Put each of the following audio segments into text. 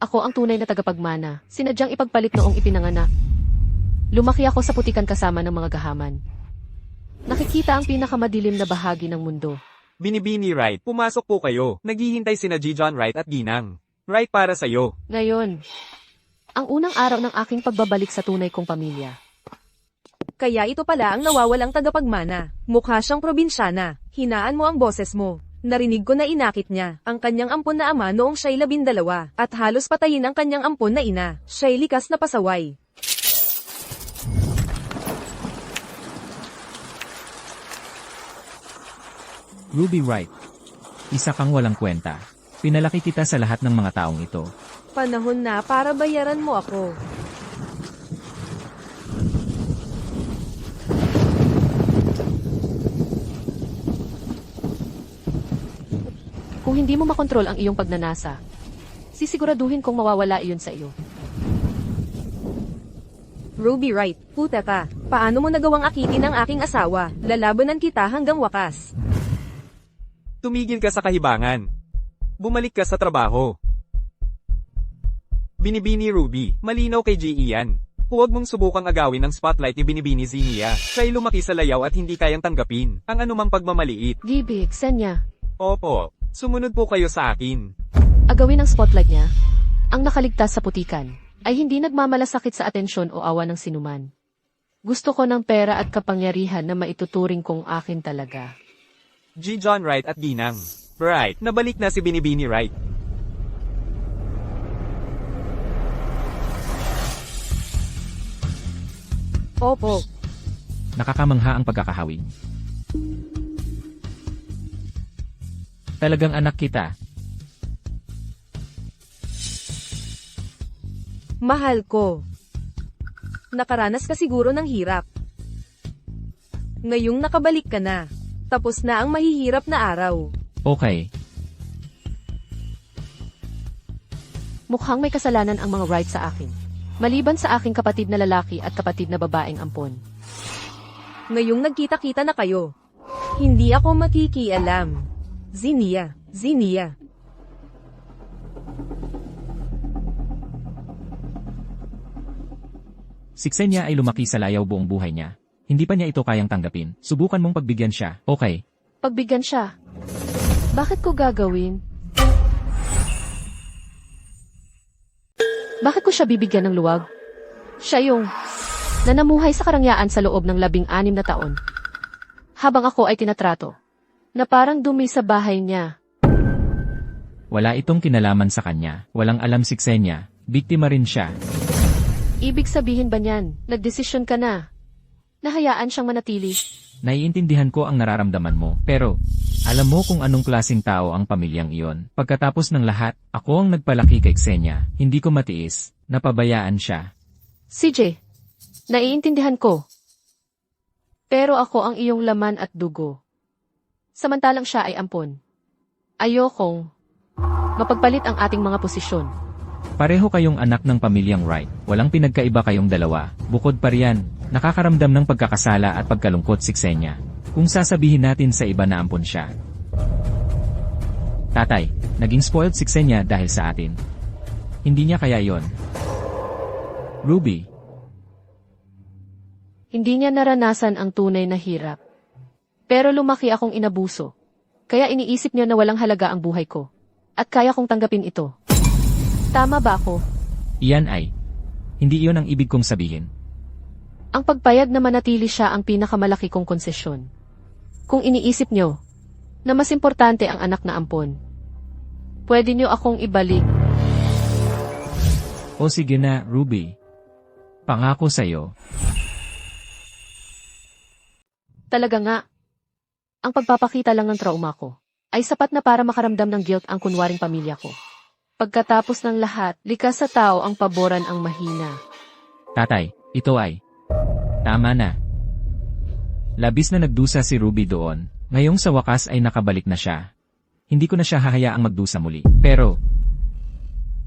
Ako ang tunay na tagapagmana, sinadyang ipagpalit noong ipinanganak. Lumaki ako sa putikan kasama ng mga gahaman. Nakikita ang pinakamadilim na bahagi ng mundo. Binibini Wright, pumasok po kayo. Naghihintay sina John Wright at Ginang. Wright para sa'yo. Ngayon, ang unang araw ng aking pagbabalik sa tunay kong pamilya. Kaya ito pala ang nawawalang tagapagmana. Mukha siyang probinsyana. Hinaan mo ang boses mo. Narinig ko na inakit niya ang kanyang ampon na ama noong siya'y 12 at halos patayin ang kanyang ampon na ina. Siya'y likas na pasaway. Ruby Wright. Isa kang walang kwenta. Pinalaki kita sa lahat ng mga taong ito. Panahon na para bayaran mo ako. Kung hindi mo makontrol ang iyong pagnanasa, sisiguraduhin kong mawawala iyon sa iyo. Ruby Wright, puta ka. Paano mo nagawang akitin ang aking asawa? Lalabanan kita hanggang wakas. Tumigil ka sa kahibangan. Bumalik ka sa trabaho. Binibini Ruby, malinaw kay G. Ian. Huwag mong subukang agawin ang spotlight ni Binibini Zinia. Siya'y lumaki sa layaw at hindi kayang tanggapin ang anumang pagmamaliit. Gibi, Xenia, Opo, sumunod po kayo sa akin. agawin ang spotlight niya. Ang nakaligtas sa putikan ay hindi nagmamalasakit sa atensyon o awa ng sinuman. Gusto ko ng pera at kapangyarihan na maituturing kong akin talaga. G. John Wright at Ginang. Wright, nabalik na si Binibini Wright. Opo. Nakakamangha ang pagkakahawig. Talagang anak kita. Mahal ko. Nakaranas ka siguro ng hirap. Ngayong nakabalik ka na. Tapos na ang mahihirap na araw. Okay. Mukhang may kasalanan ang mga Wright sa akin. Maliban sa aking kapatid na lalaki at kapatid na babaeng ampon. Ngayong nagkita-kita na kayo. Hindi ako makikialam. Zinia. Si Xenia ay lumaki sa layaw buong buhay niya. Hindi pa niya ito kayang tanggapin. Subukan mong pagbigyan siya, okay? Pagbigyan siya. Bakit ko gagawin? Bakit ko siya bibigyan ng luwag? Siya yung nanamuhay sa karangyaan sa loob ng 16 na taon. Habang ako ay tinatrato. Na parang dumi sa bahay niya. Wala itong kinalaman sa kanya. Walang alam si Xenia. Biktima rin siya. Ibig sabihin ba niyan, nagdesisyon ka na? Nahayaan siyang manatili. Naiintindihan ko ang nararamdaman mo, pero alam mo kung anong klaseng tao ang pamilyang iyon. Pagkatapos ng lahat, ako ang nagpalaki kay Xenia. Hindi ko matiis. Napabayaan siya. CJ, naiintindihan ko. Pero ako ang iyong laman at dugo. Samantalang siya ay ampon. Ayokong mapagpalit ang ating mga posisyon. Pareho kayong anak ng pamilyang Wright. Walang pinagkaiba kayong dalawa. Bukod pa riyan, nakakaramdam ng pagkakasala at pagkalungkot si Xenia. Kung sasabihin natin sa iba na ampon siya. Tatay, naging spoiled si Xenia dahil sa atin. Hindi niya kaya yon. Ruby, Hindi niya naranasan ang tunay na hirap. Pero lumaki akong inabuso. Kaya iniisip niya na walang halaga ang buhay ko. At kaya kong tanggapin ito. Tama ba ako? iyan ay. Hindi iyon ang ibig kong sabihin. Ang pagpayag na manatili siya ang pinakamalaki kong konsesyon. Kung iniisip niyo na mas importante ang anak na ampon, pwede niyo akong ibalik. O sige na, Ruby. Pangako sa'yo. Talaga nga. Ang pagpapakita lang ng trauma ko ay sapat na para makaramdam ng guilt ang kunwaring pamilya ko. Pagkatapos ng lahat, likas sa tao ang paboran ang mahina. Tatay, ito ay. Tama na. Labis na nagdusa si Ruby doon. Ngayong sa wakas ay nakabalik na siya. Hindi ko na siya hahayaang magdusa muli. Pero,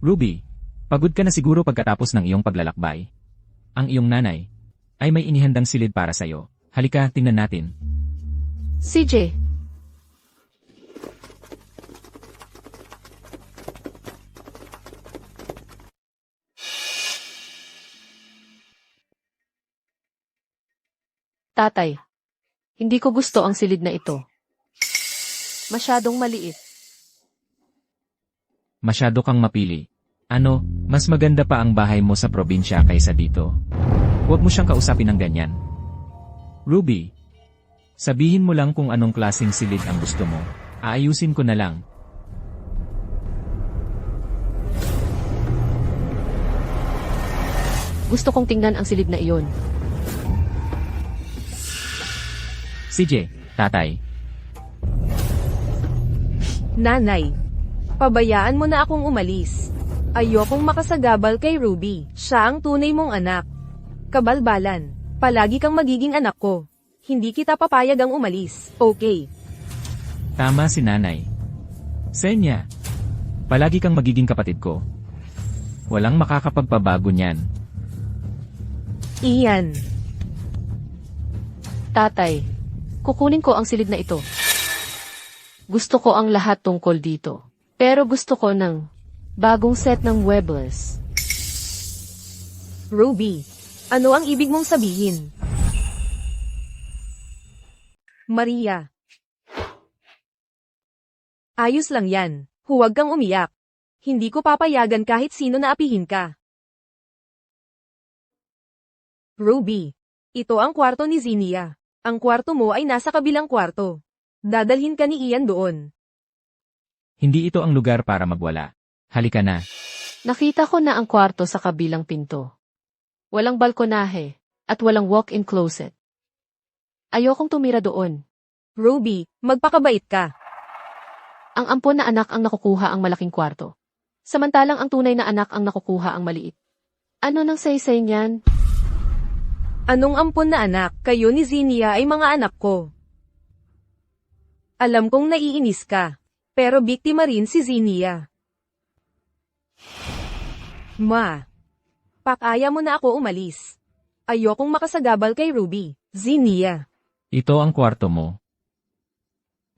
Ruby, pagod ka na siguro pagkatapos ng iyong paglalakbay. Ang iyong nanay ay may inihandang silid para sa'yo. Halika, tingnan natin. CJ, Tatay, hindi ko gusto ang silid na ito. Masyadong maliit. Masyado kang mapili. Ano, mas maganda pa ang bahay mo sa probinsya kaysa dito. Huwag mo siyang kausapin ng ganyan. Ruby, sabihin mo lang kung anong klaseng silid ang gusto mo. Aayusin ko na lang. Gusto kong tingnan ang silid na iyon. CJ, tatay. Nanay, pabayaan mo na akong umalis. Ayokong makasagabal kay Ruby. Siya ang tunay mong anak. Kabalbalan, palagi kang magiging anak ko. Hindi kita papayag ang umalis, okay? Tama si nanay. Senya, palagi kang magiging kapatid ko. Walang makakapagpabago niyan. Iyan. Tatay, kukunin ko ang silid na ito. Gusto ko ang lahat tungkol dito. Pero gusto ko ng bagong set ng muebles. Ruby, ano ang ibig mong sabihin? Maria. Ayos lang yan. Huwag kang umiyak. Hindi ko papayagan kahit sino na apihin ka. Ruby, ito ang kwarto ni Zinnia. Ang kwarto mo ay nasa kabilang kwarto. Dadalhin ka ni Ian doon. Hindi ito ang lugar para magwala. Halika na. Nakita ko na ang kwarto sa kabilang pinto. Walang balkonahe, at walang walk-in closet. Ayokong tumira doon. Ruby, magpakabait ka. Ang ampon na anak ang nakukuha ang malaking kwarto. Samantalang ang tunay na anak ang nakukuha ang maliit. Ano nang saysay niyan? Anong ampon na anak? Kayo ni Zinnia ay mga anak ko. Alam kong naiinis ka, pero biktima rin si Zinnia. Ma, pakaya mo na ako umalis. Ayokong makasagabal kay Ruby. Zinnia. Ito ang kwarto mo.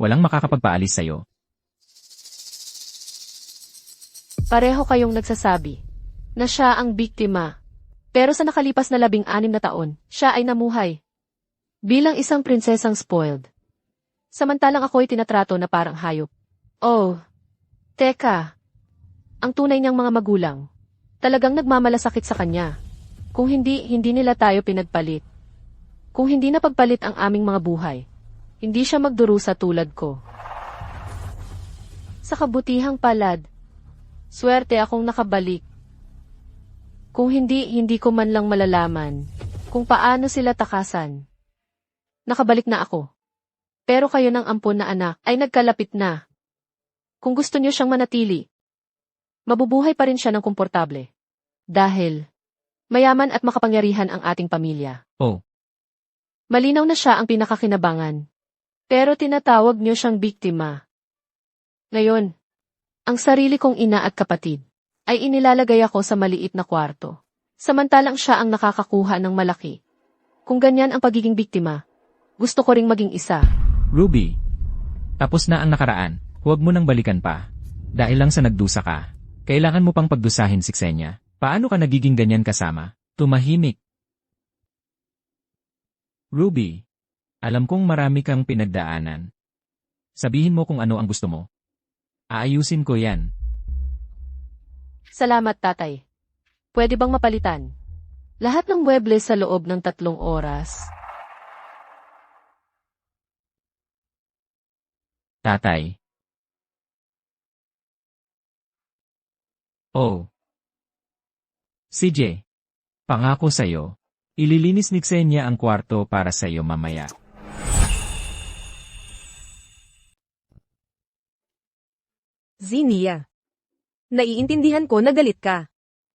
Walang makakapagpaalis sa'yo. Pareho kayong nagsasabi na siya ang biktima. Pero sa nakalipas na 16 na taon, siya ay namuhay. Bilang isang prinsesang spoiled. Samantalang ako'y tinatrato na parang hayop. Oh, teka. Ang tunay niyang mga magulang. Talagang nagmamalasakit sa kanya. Kung hindi nila tayo pinagpalit. Kung hindi na pagpalit ang aming mga buhay, hindi siya magdurusa tulad ko. Sa kabutihang palad, swerte akong nakabalik. Kung hindi ko man lang malalaman kung paano sila takasan. Nakabalik na ako. Pero kayo ng ampon na anak ay nagkalapit na. Kung gusto niyo siyang manatili, mabubuhay pa rin siya ng komportable. Dahil mayaman at makapangyarihan ang ating pamilya. Oh, Malinaw na siya ang pinakakinabangan. Pero tinatawag niyo siyang biktima. Ngayon, ang sarili kong ina at kapatid ay inilalagay ako sa maliit na kwarto. Samantalang siya ang nakakakuha ng malaki. Kung ganyan ang pagiging biktima, gusto ko ring maging isa. Ruby. Tapos na ang nakaraan. Huwag mo nang balikan pa. Dahil lang sa nagdusa ka. Kailangan mo pang pagdusahin si Xenia. Paano ka nagiging ganyan kasama? Tumahimik. Ruby. Alam kong marami kang pinagdaanan. Sabihin mo kung ano ang gusto mo. Aayusin ko yan. Salamat, tatay. Pwede bang mapalitan? Lahat ng muebles sa loob ng 3 oras. Tatay. Oh. CJ. Pangako sa'yo. Ililinis ni Xenia ang kwarto para sa'yo mamaya. Zinnia. Naiintindihan ko na galit ka.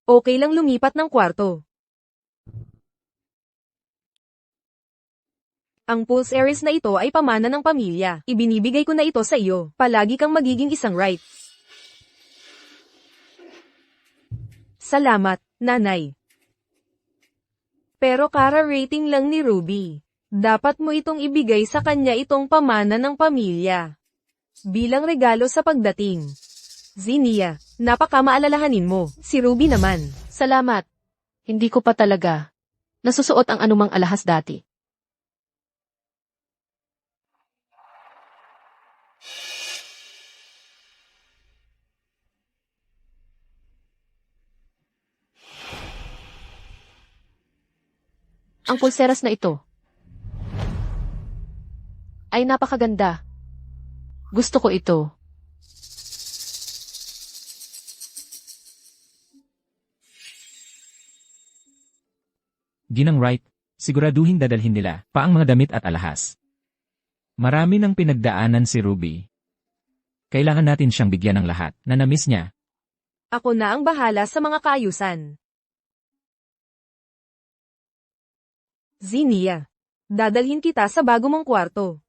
Okay lang lumipat ng kwarto. Ang pulse heiress na ito ay pamana ng pamilya. Ibinibigay ko na ito sa iyo. Palagi kang magiging isang right. Salamat, nanay. Pero kara-rating lang ni Ruby. Dapat mo itong ibigay sa kanya itong pamana ng pamilya. Bilang regalo sa pagdating. Zinnia, napakamaalalahanin mo. Si Ruby naman. Salamat. Hindi ko pa talaga nasusuot ang anumang alahas dati. Ang pulseras na ito ay napakaganda. Gusto ko ito. Ginang Wright, siguraduhin dadalhin nila pa ang mga damit at alahas. Marami nang pinagdaanan si Ruby. Kailangan natin siyang bigyan ng lahat na namiss niya. Ako na ang bahala sa mga kaayusan. Zinnia. Dadalhin kita sa bago mong kwarto.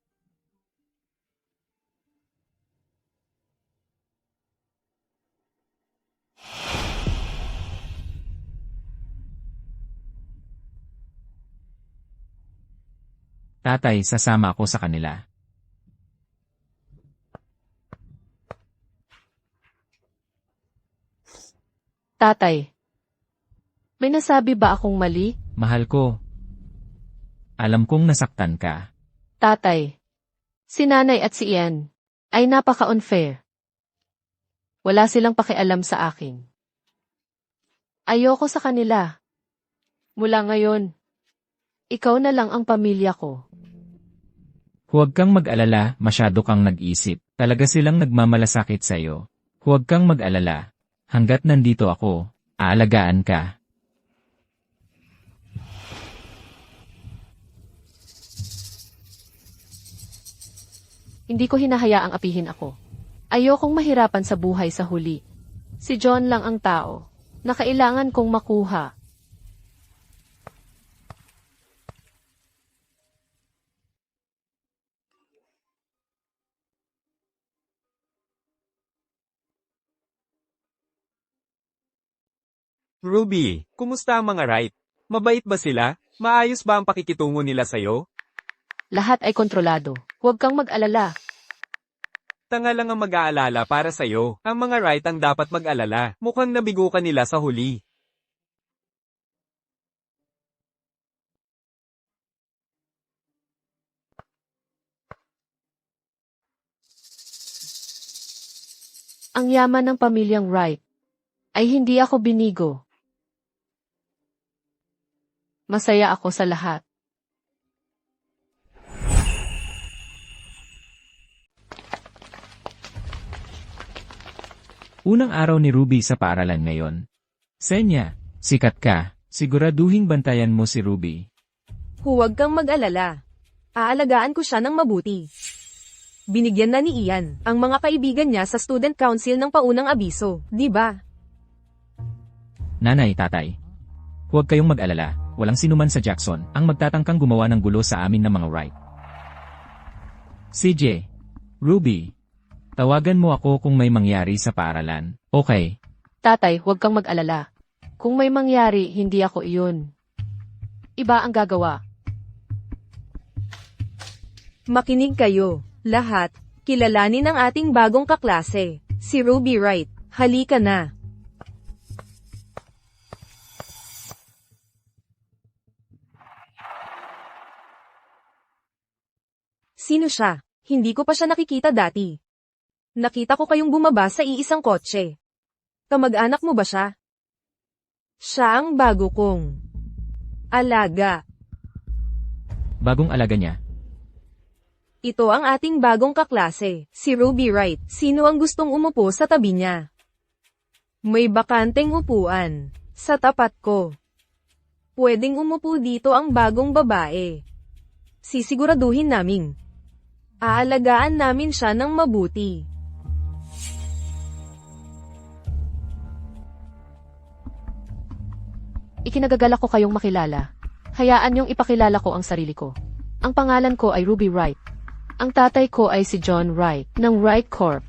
Tatay, sasama ako sa kanila. Tatay, may nasabi ba akong mali? Mahal ko. Alam kong nasaktan ka. Tatay, si nanay at si Ian ay napaka-unfair. Wala silang pakialam sa akin. Ayoko sa kanila. Mula ngayon, ikaw na lang ang pamilya ko. Huwag kang mag-alala, masyado kang nag-isip. Talaga silang nagmamalasakit sa'yo. Huwag kang mag-alala. Hanggat nandito ako, aalagaan ka. Hindi ko hinahayaang apihin ako. Ayokong mahirapan sa buhay sa huli. Si John lang ang tao na kailangan kong makuha. Ruby, kumusta ang mga Wright? Mabait ba sila? Maayos ba ang pakikitungo nila sa'yo? Lahat ay kontrolado. Huwag kang mag-alala. Tanga lang ang mag-aalala para sa'yo. Ang mga Wright ang dapat mag-alala. Mukhang nabigo ka nila sa huli. Ang yaman ng pamilyang Wright ay hindi ako binigo. Masaya ako sa lahat. Unang araw ni Ruby sa paaralan ngayon. Senya, sikat ka. Siguraduhin bantayan mo si Ruby. Huwag kang mag-alala. Aalagaan ko siya ng mabuti. Binigyan na ni Ian ang mga kaibigan niya sa student council ng paunang abiso, di ba? Nanay, tatay. Huwag kayong mag-alala. Walang sinuman sa Jackson ang magtatangkang gumawa ng gulo sa amin ng mga Wright. CJ, Ruby, tawagan mo ako kung may mangyari sa paaralan. Okay. Tatay, huwag kang mag-alala. Kung may mangyari, hindi ako iyon. Iba ang gagawa. Makinig kayo, lahat. Kilalanin ang ating bagong kaklase, si Ruby Wright. Halika na. Sino siya? Hindi ko pa siya nakikita dati. Nakita ko kayong bumaba sa iisang kotse. Kamag-anak mo ba siya? Siya ang bago kong alaga. Bagong alaga niya. Ito ang ating bagong kaklase, si Ruby Wright. Sino ang gustong umupo sa tabi niya? May bakanteng upuan sa tapat ko. Pwedeng umupo dito ang bagong babae. Sisiguraduhin naming aalagaan namin siya ng mabuti. Ikinagagalak ko kayong makilala. Hayaan niyong ipakilala ko ang sarili ko. Ang pangalan ko ay Ruby Wright. Ang tatay ko ay si John Wright ng Wright Corp.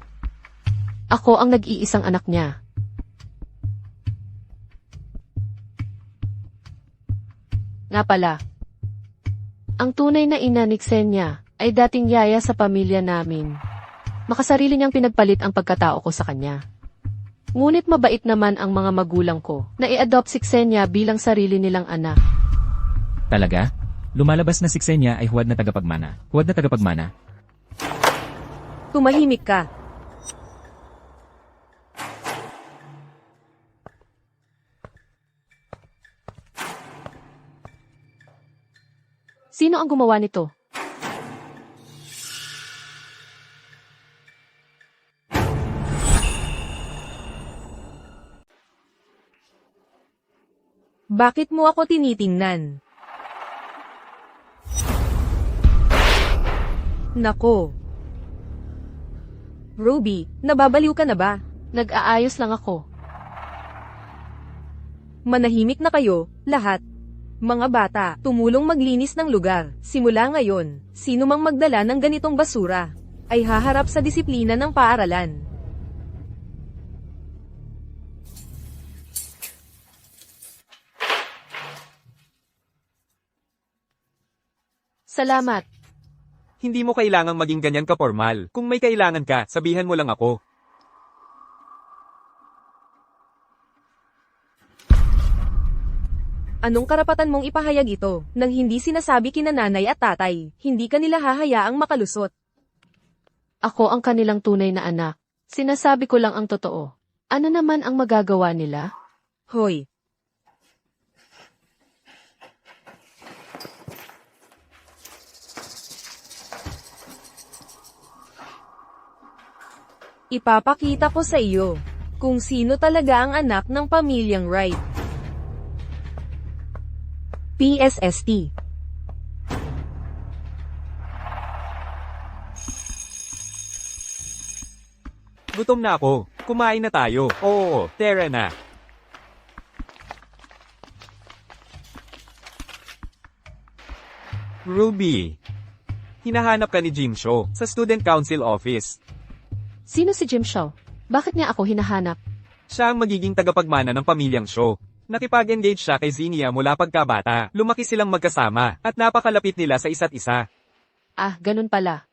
Ako ang nag-iisang anak niya. Nga pala, ang tunay na ina ni Xenia ay dating yaya sa pamilya namin. Makasarili niyang pinagpalit ang pagkatao ko sa kanya. Ngunit mabait naman ang mga magulang ko na i-adopt si Xenia bilang sarili nilang anak. Talaga? Lumalabas na si Xenia ay huwad na tagapagmana. Huwad na tagapagmana. Tumahimik ka. Sino ang gumawa nito? Bakit mo ako tinitingnan? Nako. Ruby, nababaliw ka na ba? Nag-aayos lang ako. Manahimik na kayo, lahat. Mga bata, tumulong maglinis ng lugar. Simula ngayon, sino mang magdala ng ganitong basura, ay haharap sa disiplina ng paaralan. Salamat. Hindi mo kailangang maging ganyan ka-formal. Kung may kailangan ka, sabihan mo lang ako. Anong karapatan mong ipahayag ito, nang hindi sinasabi kina nanay at tatay, hindi ka nila hahayaang makalusot? Ako ang kanilang tunay na anak. Sinasabi ko lang ang totoo. Ano naman ang magagawa nila? Hoy. Ipapakita ko sa iyo kung sino talaga ang anak ng pamilyang Wright. PSST. Gutom na ako. Kumain na tayo. Oo, tara na. Ruby. Hinahanap ka ni Jim Shaw sa Student Council Office. Sino si Jim Shaw? Bakit niya ako hinahanap? Siya ang magiging tagapagmana ng pamilyang Shaw. Nakipag-engage siya kay Zinnia mula pagkabata. Lumaki silang magkasama at napakalapit nila sa isa't isa. Ah, ganun pala.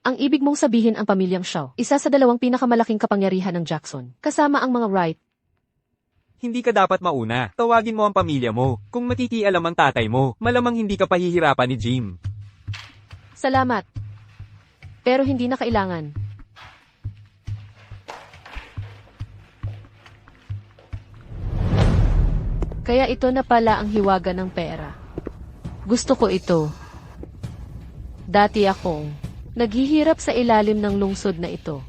Ang ibig mong sabihin ang pamilyang Shaw, isa sa dalawang pinakamalaking kapangyarihan ng Jackson, kasama ang mga Wright. Hindi ka dapat mauna. Tawagin mo ang pamilya mo. Kung makikialam ang tatay mo, malamang hindi ka pahihirapan ni Jim. Salamat. Pero hindi na kailangan. Kaya ito na pala ang hiwaga ng pera. Gusto ko ito. Dati akong naghihirap sa ilalim ng lungsod na ito.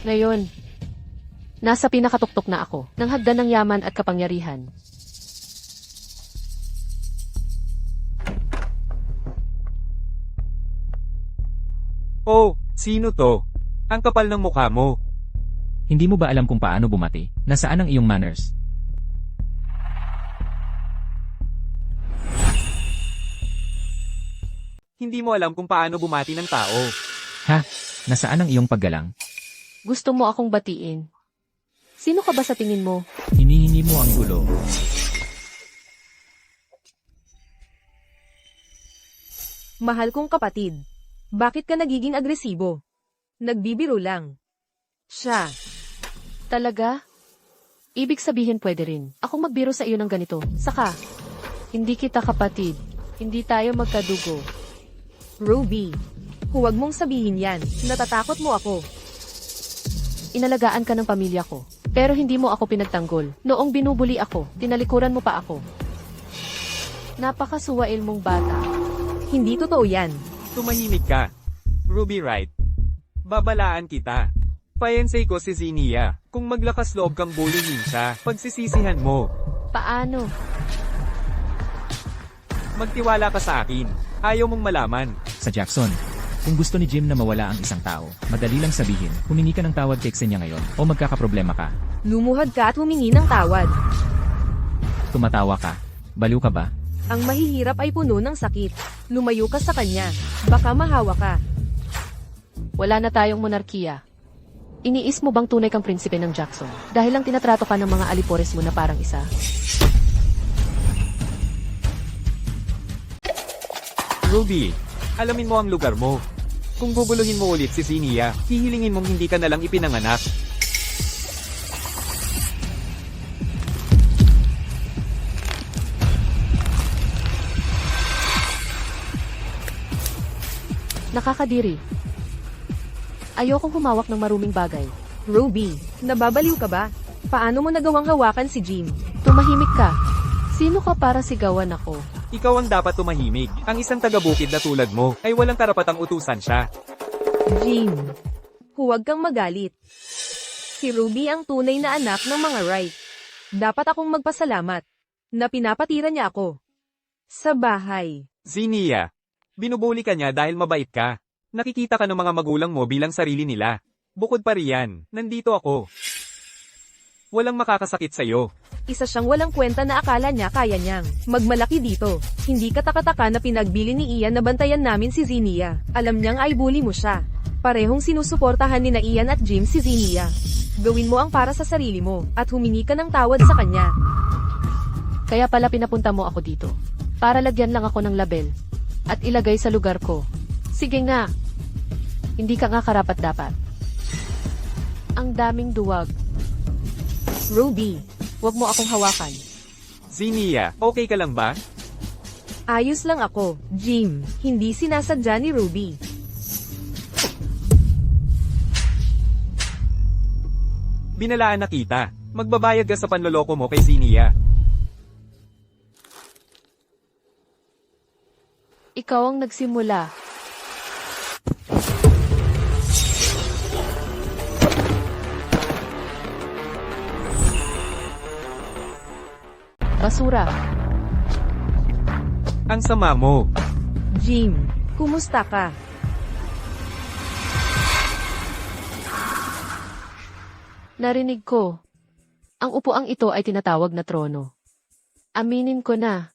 Ngayon, nasa pinakatuktok na ako ng hagdan ng yaman at kapangyarihan. Oh, sino to? Ang kapal ng mukha mo. Hindi mo ba alam kung paano bumati? Nasaan ang iyong manners? Hindi mo alam kung paano bumati ng tao. Ha? Nasaan ang iyong paggalang? Gusto mo akong batiin? Sino ka ba sa tingin mo? Hinihingi mo ang gulo. Mahal kong kapatid. Bakit ka nagiging agresibo? Nagbibiro lang. Siya. Talaga? Ibig sabihin pwede rin. Akong magbiro sa iyo ng ganito. Saka, hindi kita kapatid. Hindi tayo magkadugo. Ruby. Huwag mong sabihin yan. Natatakot mo ako. Inalagaan ka ng pamilya ko. Pero hindi mo ako pinagtanggol. Noong binubuli ako, tinalikuran mo pa ako. Napakasuwail mong bata. Hindi totoo yan. Tumahimik ka. Ruby Wright. Babalaan kita. Fiancé ko si Zinnia. Kung maglakas loob kang bulihin siya, pagsisisihan mo. Paano? Magtiwala ka sa akin. Ayaw mong malaman. Sa Jackson, kung gusto ni Jim na mawala ang isang tao, madali lang sabihin, humingi ka ng tawad kay Xenia ngayon, o magkakaproblema ka. Lumuhad ka at humingi ng tawad. Tumatawa ka. Baliw ka ba? Ang mahihirap ay puno ng sakit. Lumayo ka sa kanya. Baka mahawa ka. Wala na tayong monarkiya. Iniis mo bang tunay kang prinsipe ng Jackson? Dahil lang tinatrato ka ng mga alipores mo na parang isa? Ruby, alamin mo ang lugar mo. Kung guguluhin mo ulit si Zinnia, hihilingin mong hindi ka nalang ipinanganak. Nakakadiri. Ayokong humawak ng maruming bagay. Ruby, nababaliw ka ba? Paano mo nagawang hawakan si Jim? Tumahimik ka. Sino ka para sigawan ako? Ikaw ang dapat tumahimik. Ang isang taga-bukid na tulad mo ay walang karapatang utusan siya. Jim, huwag kang magalit. Si Ruby ang tunay na anak ng mga Wright. Dapat akong magpasalamat na pinapatira niya ako sa bahay. Zinnia, binubuli ka niya dahil mabait ka. Nakikita ka ng mga magulang mo bilang sarili nila. Bukod pa riyan, nandito ako. Walang makakasakit sa'yo. Isa siyang walang kwenta na akala niya kaya niyang magmalaki dito. Hindi katakataka na pinagbili ni Ian na bantayan namin si Zinnia. Alam niyang ay bully mo siya. Parehong sinusuportahan ni na Ian at Jim si Zinnia. Gawin mo ang para sa sarili mo at humingi ka ng tawad sa kanya. Kaya pala pinapunta mo ako dito. Para lagyan lang ako ng label. At ilagay sa lugar ko. Sige nga. Hindi ka nga karapat-dapat. Ang daming duwag. Ruby, Huwag mo akong hawakan. Zinnia, okay ka lang ba? ayos lang ako. Jim, hindi sinasadya ni Ruby. Binalaan na kita. Magbabayad ka sa panloloko mo kay Zinnia. Ikaw ang nagsimula. Basura. Ang sama mo. Jim, kumusta ka? Narinig ko. Ang upuang ito ay tinatawag na trono. Aminin ko na.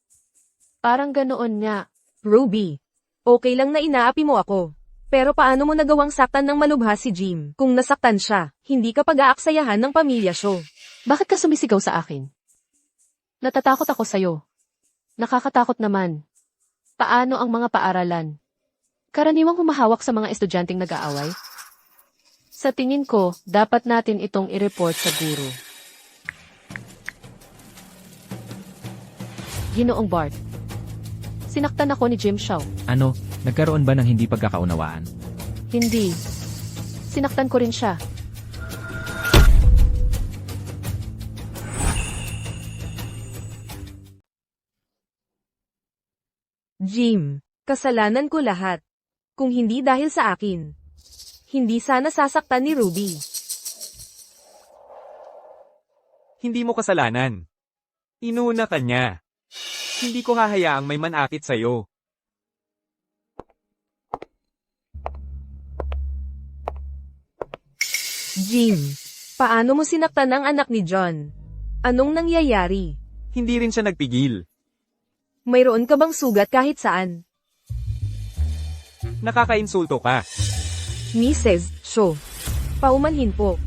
Parang ganoon nga. Ruby, okay lang na inaapi mo ako. Pero paano mo nagawang saktan ng malubha si Jim? Kung nasaktan siya, hindi ka pag-aaksayahan ng pamilya siya. Bakit ka sumisigaw sa akin? Natatakot ako sa'yo. Nakakatakot naman. Paano ang mga paaralan? Karaniwang humahawak sa mga estudyanteng nag-aaway? Sa tingin ko, dapat natin itong i-report sa guro. Ginoong Bart. Sinaktan ako ni Jim Shaw. Ano, nagkaroon ba ng hindi pagkakaunawaan? Hindi. Sinaktan ko rin siya. Jim, kasalanan ko lahat. Kung hindi dahil sa akin, hindi sana sasaktan ni Ruby. Hindi mo kasalanan. Inuna ka niya. Hindi ko hahayaang may manakit sa'yo. Jim, paano mo sinaktan ang anak ni John? Anong nangyayari? Hindi rin siya nagpigil. Mayroon ka bang sugat kahit saan? Nakakainsulto ka. Mrs. Shaw, paumanhin po.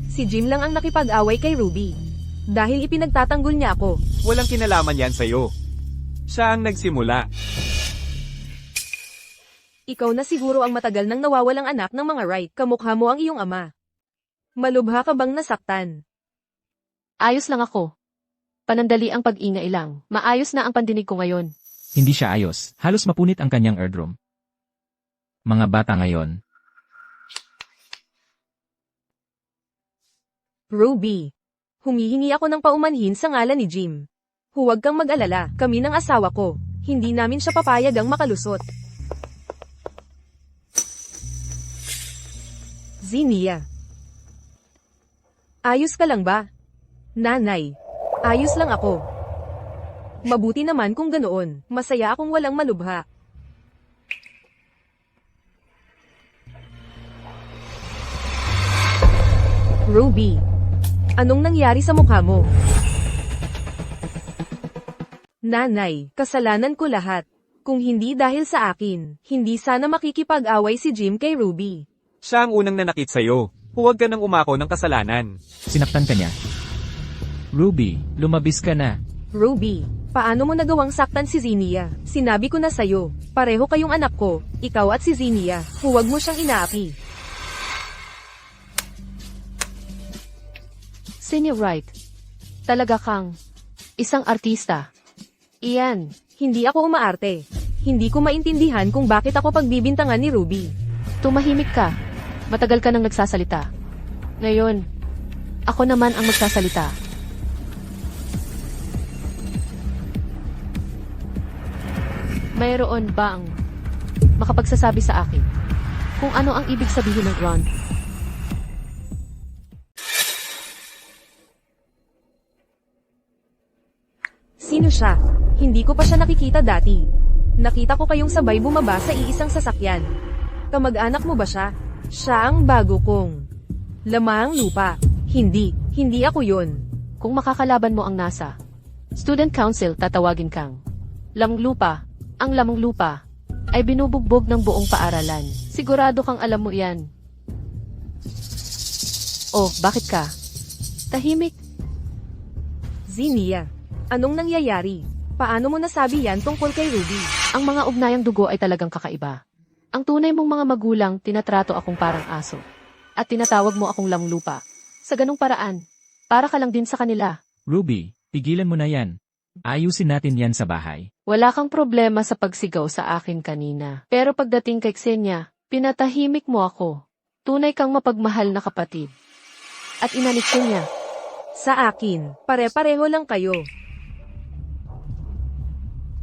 Si Jim lang ang nakipag-away kay Ruby. Dahil ipinagtatanggol niya ako. Walang kinalaman yan sa'yo. Siya ang nagsimula. Ikaw na siguro ang matagal nang nawawalang anak ng mga Wright. Kamukha mo ang iyong ama. Malubha ka bang nasaktan? Ayos lang ako. Panandali ang pag-ingay lang. Maayos na ang pandinig ko ngayon. Hindi siya ayos. Halos mapunit ang kanyang eardrum. Mga bata ngayon. Ruby, humihingi ako ng paumanhin sa ngalan ni Jim. Huwag kang mag-alala, kami ng asawa ko. Hindi namin siya papayagang makalusot. Zinnia. Ayos ka lang ba? Nanay. Ayos lang ako. Mabuti naman kung ganoon. Masaya akong walang malubha. Ruby, anong nangyari sa mukha mo? Nanay, kasalanan ko lahat. Kung hindi dahil sa akin, hindi sana makikipag-away si Jim kay Ruby. Siya ang unang nanakit sa'yo. Huwag ka nang umako ng kasalanan. Sinaktan ka niya. Ruby, lumabis ka na. Ruby, paano mo nagawang saktan si Zinnia? Sinabi ko na sa'yo, pareho kayong anak ko, ikaw at si Zinnia. Huwag mo siyang inaapi. Senior Wright. Talaga kang isang artista. Iyan. Hindi ako umaarte. Hindi ko maintindihan kung bakit ako pagbibintangan ni Ruby. Tumahimik ka. Matagal ka nang nagsasalita. Ngayon, ako naman ang magsasalita. Mayroon ba ang makapagsasabi sa akin kung ano ang ibig sabihin ng Ron? Sino siya? Hindi ko pa siya nakikita dati. Nakita ko kayong sabay bumaba sa iisang sasakyan. Kamag-anak mo ba siya? Siya ang bago kong lamang lupa. Hindi ako yun. Kung makakalaban mo ang NASA, Student Council tatawagin kang lamang lupa. Ang lamang lupa ay binubugbog ng buong paaralan. Sigurado kang alam mo yan. Oh, bakit ka? Tahimik. Zinnia, anong nangyayari? Paano mo nasabi yan tungkol kay Ruby? Ang mga ugnayang dugo ay talagang kakaiba. Ang tunay mong mga magulang, tinatrato akong parang aso. At tinatawag mo akong lamang lupa. Sa ganung paraan, para ka lang din sa kanila. Ruby, pigilan mo na yan. Ayusin natin yan sa bahay. Wala kang problema sa pagsigaw sa akin kanina. Pero pagdating kay Xenia, pinatahimik mo ako. Tunay kang mapagmahal na kapatid. At ina ni Xenia. Sa akin, pare-pareho lang kayo.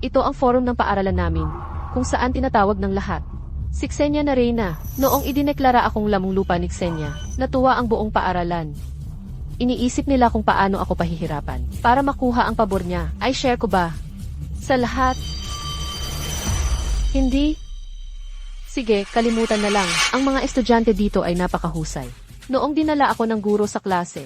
Ito ang forum ng paaralan namin, kung saan tinatawag ng lahat. Si Xenia na Reyna, noong idineklara akong lamang lupa ni Xenia, natuwa ang buong paaralan. Iniisip nila kung paano ako pahihirapan. Para makuha ang pabor niya, ay share ko ba? Sa lahat? Hindi? Sige, kalimutan na lang. Ang mga estudyante dito ay napakahusay. Noong dinala ako ng guro sa klase,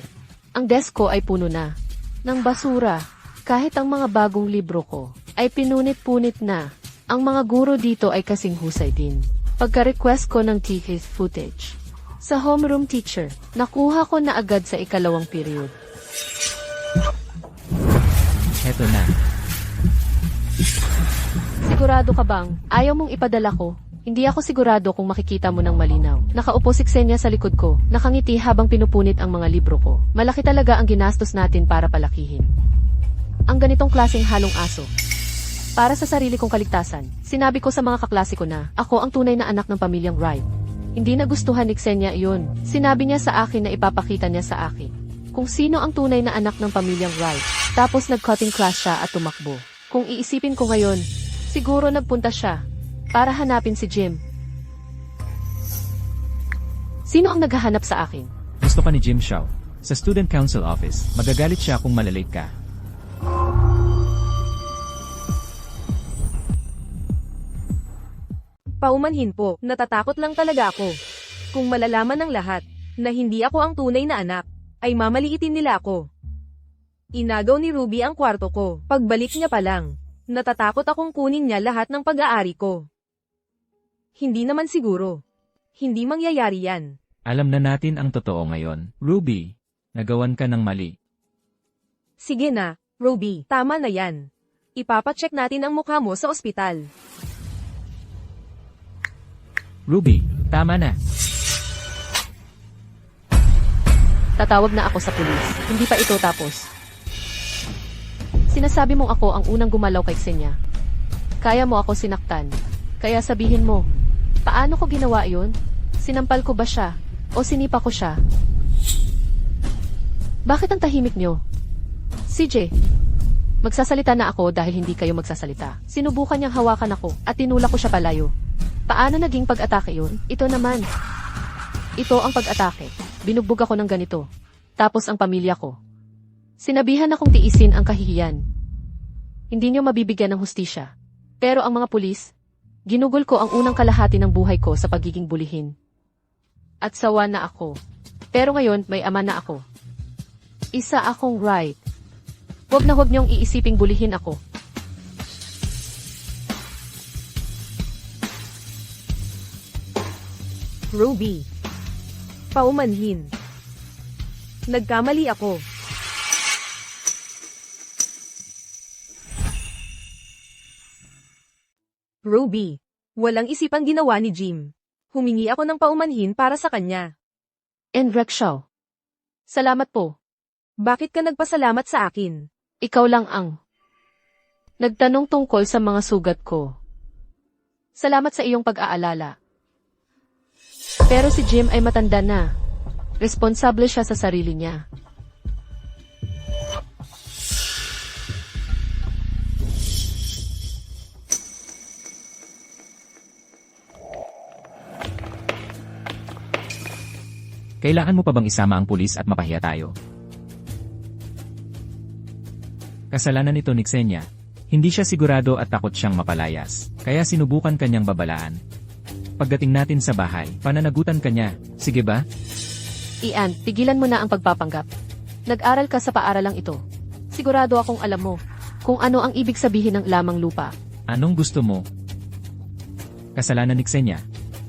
ang desk ko ay puno na ng basura. Kahit ang mga bagong libro ko ay pinunit-punit na. Ang mga guro dito ay kasing husay din. Pagka-request ko ng TK footage sa homeroom teacher, nakuha ko na agad sa ikalawang period. Heto na. Sigurado ka bang ayaw mong ipadala ko? Hindi ako sigurado kung makikita mo ng malinaw. Nakaupo si Xenia sa likod ko, nakangiti habang pinupunit ang mga libro ko. Malaki talaga ang ginastos natin para palakihin ang ganitong klaseng halong aso. Para sa sarili kong kaligtasan, sinabi ko sa mga kaklase ko na ako ang tunay na anak ng pamilyang Wright. Hindi nagustuhan ni Xenia iyon. Sinabi niya sa akin na ipapakita niya sa akin kung sino ang tunay na anak ng pamilyang Wright. Tapos nag-cutting class siya at tumakbo. Kung iisipin ko ngayon, siguro nagpunta siya para hanapin si Jim. Sino ang naghahanap sa akin? Gusto ka ni Jim Shaw. Sa Student Council Office, magagalit siya kung malalate ka. Paumanhin po, natatakot lang talaga ako. Kung malalaman ng lahat na hindi ako ang tunay na anak, ay mamaliitin nila ako. Inagaw ni Ruby ang kwarto ko. Pagbalik niya pa lang, natatakot akong kunin niya lahat ng pag-aari ko. Hindi naman siguro. Hindi mangyayari yan. Alam na natin ang totoo ngayon. Ruby, nagawan ka ng mali. Sige na, Ruby, tama na yan. Ipapacheck natin ang mukha mo sa ospital. Ruby, tama na. Tatawag na ako sa pulis. Hindi pa ito tapos. Sinasabi mong ako ang unang gumalaw kay Xenia. Kaya mo ako sinaktan. Kaya sabihin mo, paano ko ginawa yun? Sinampal ko ba siya? O sinipa ko siya? Bakit ang tahimik niyo? CJ, magsasalita na ako dahil hindi kayo magsasalita. Sinubukan niyang hawakan ako at tinulak ko siya palayo. Paano naging pag-atake yun? Ito naman. Ito ang pag-atake. Binugbog ako ng ganito. Tapos ang pamilya ko. Sinabihan akong tiisin ang kahihiyan. Hindi niyo mabibigyan ng hustisya. Pero ang mga pulis, ginugol ko ang unang kalahati ng buhay ko sa pagiging bulihin. At sawa na ako. Pero ngayon, may ama na ako. Isa akong Wright. Huwag na huwag niyong iisiping bulihin ako. Ruby, paumanhin. Nagkamali ako. Ruby, walang isipang ginawa ni Jim. Humingi ako ng paumanhin para sa kanya. And Rexhaw. Salamat po. Bakit ka nagpasalamat sa akin? Ikaw lang ang nagtanong tungkol sa mga sugat ko. Salamat sa iyong pag-aalala. Pero si Jim ay matanda na. Responsable siya sa sarili niya. Kailangan mo pa bang isama ang pulis at mapahiya tayo? Kasalanan nito ni Xenia. Hindi siya sigurado at takot siyang mapalayas, kaya sinubukan kanyang babalaan. Pagdating natin sa bahay, pananagutan kanya, sige ba? Ian, pigilan mo na ang pagpapanggap. Nag-aral ka sa paaralang ito. Sigurado akong alam mo kung ano ang ibig sabihin ng lamang lupa. Anong gusto mo? Kasalanan ni Xenia.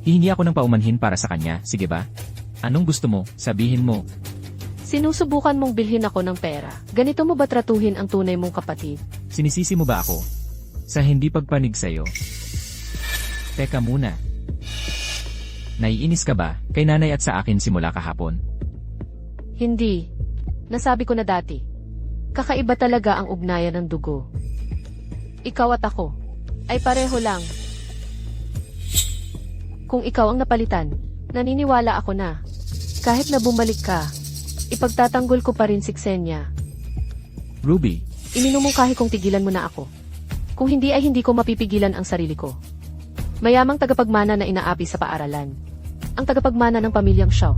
Hihingi ako ng paumanhin para sa kanya, sige ba? Anong gusto mo? Sabihin mo. Sinusubukan mong bilhin ako ng pera. Ganito mo ba tratuhin ang tunay mong kapatid? Sinisisi mo ba ako? Sa hindi pagpanig sa'yo? Teka muna. Naiinis ka ba kay nanay at sa akin simula kahapon? Hindi. Nasabi ko na dati. Kakaiba talaga ang ugnayan ng dugo. Ikaw at ako ay pareho lang. Kung ikaw ang napalitan, naniniwala ako na kahit na bumalik ka, ipagtatanggol ko pa rin si Xenia. Ruby, Iminumungkahi kong tigilan mo na ako. Kung hindi ay hindi ko mapipigilan ang sarili ko. Mayamang tagapagmana na inaapi sa paaralan. Ang tagapagmana ng pamilyang Shaw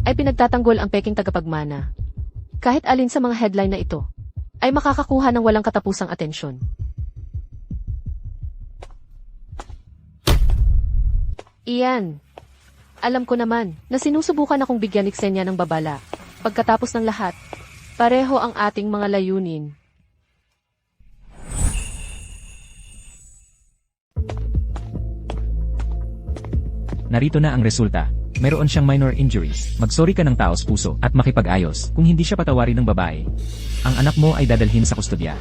ay pinagtatanggol ang peking tagapagmana. Kahit alin sa mga headline na ito ay makakakuha ng walang katapusang atensyon. Iyan. Alam ko naman na sinusubukan akong bigyan ni Xenia ng babala. Pagkatapos ng lahat, pareho ang ating mga layunin. narito na ang resulta. Meron siyang minor injuries. Magsorry ka ng taos puso at makipag-ayos kung hindi siya patawarin ng babae. Ang anak mo ay dadalhin sa kustodya.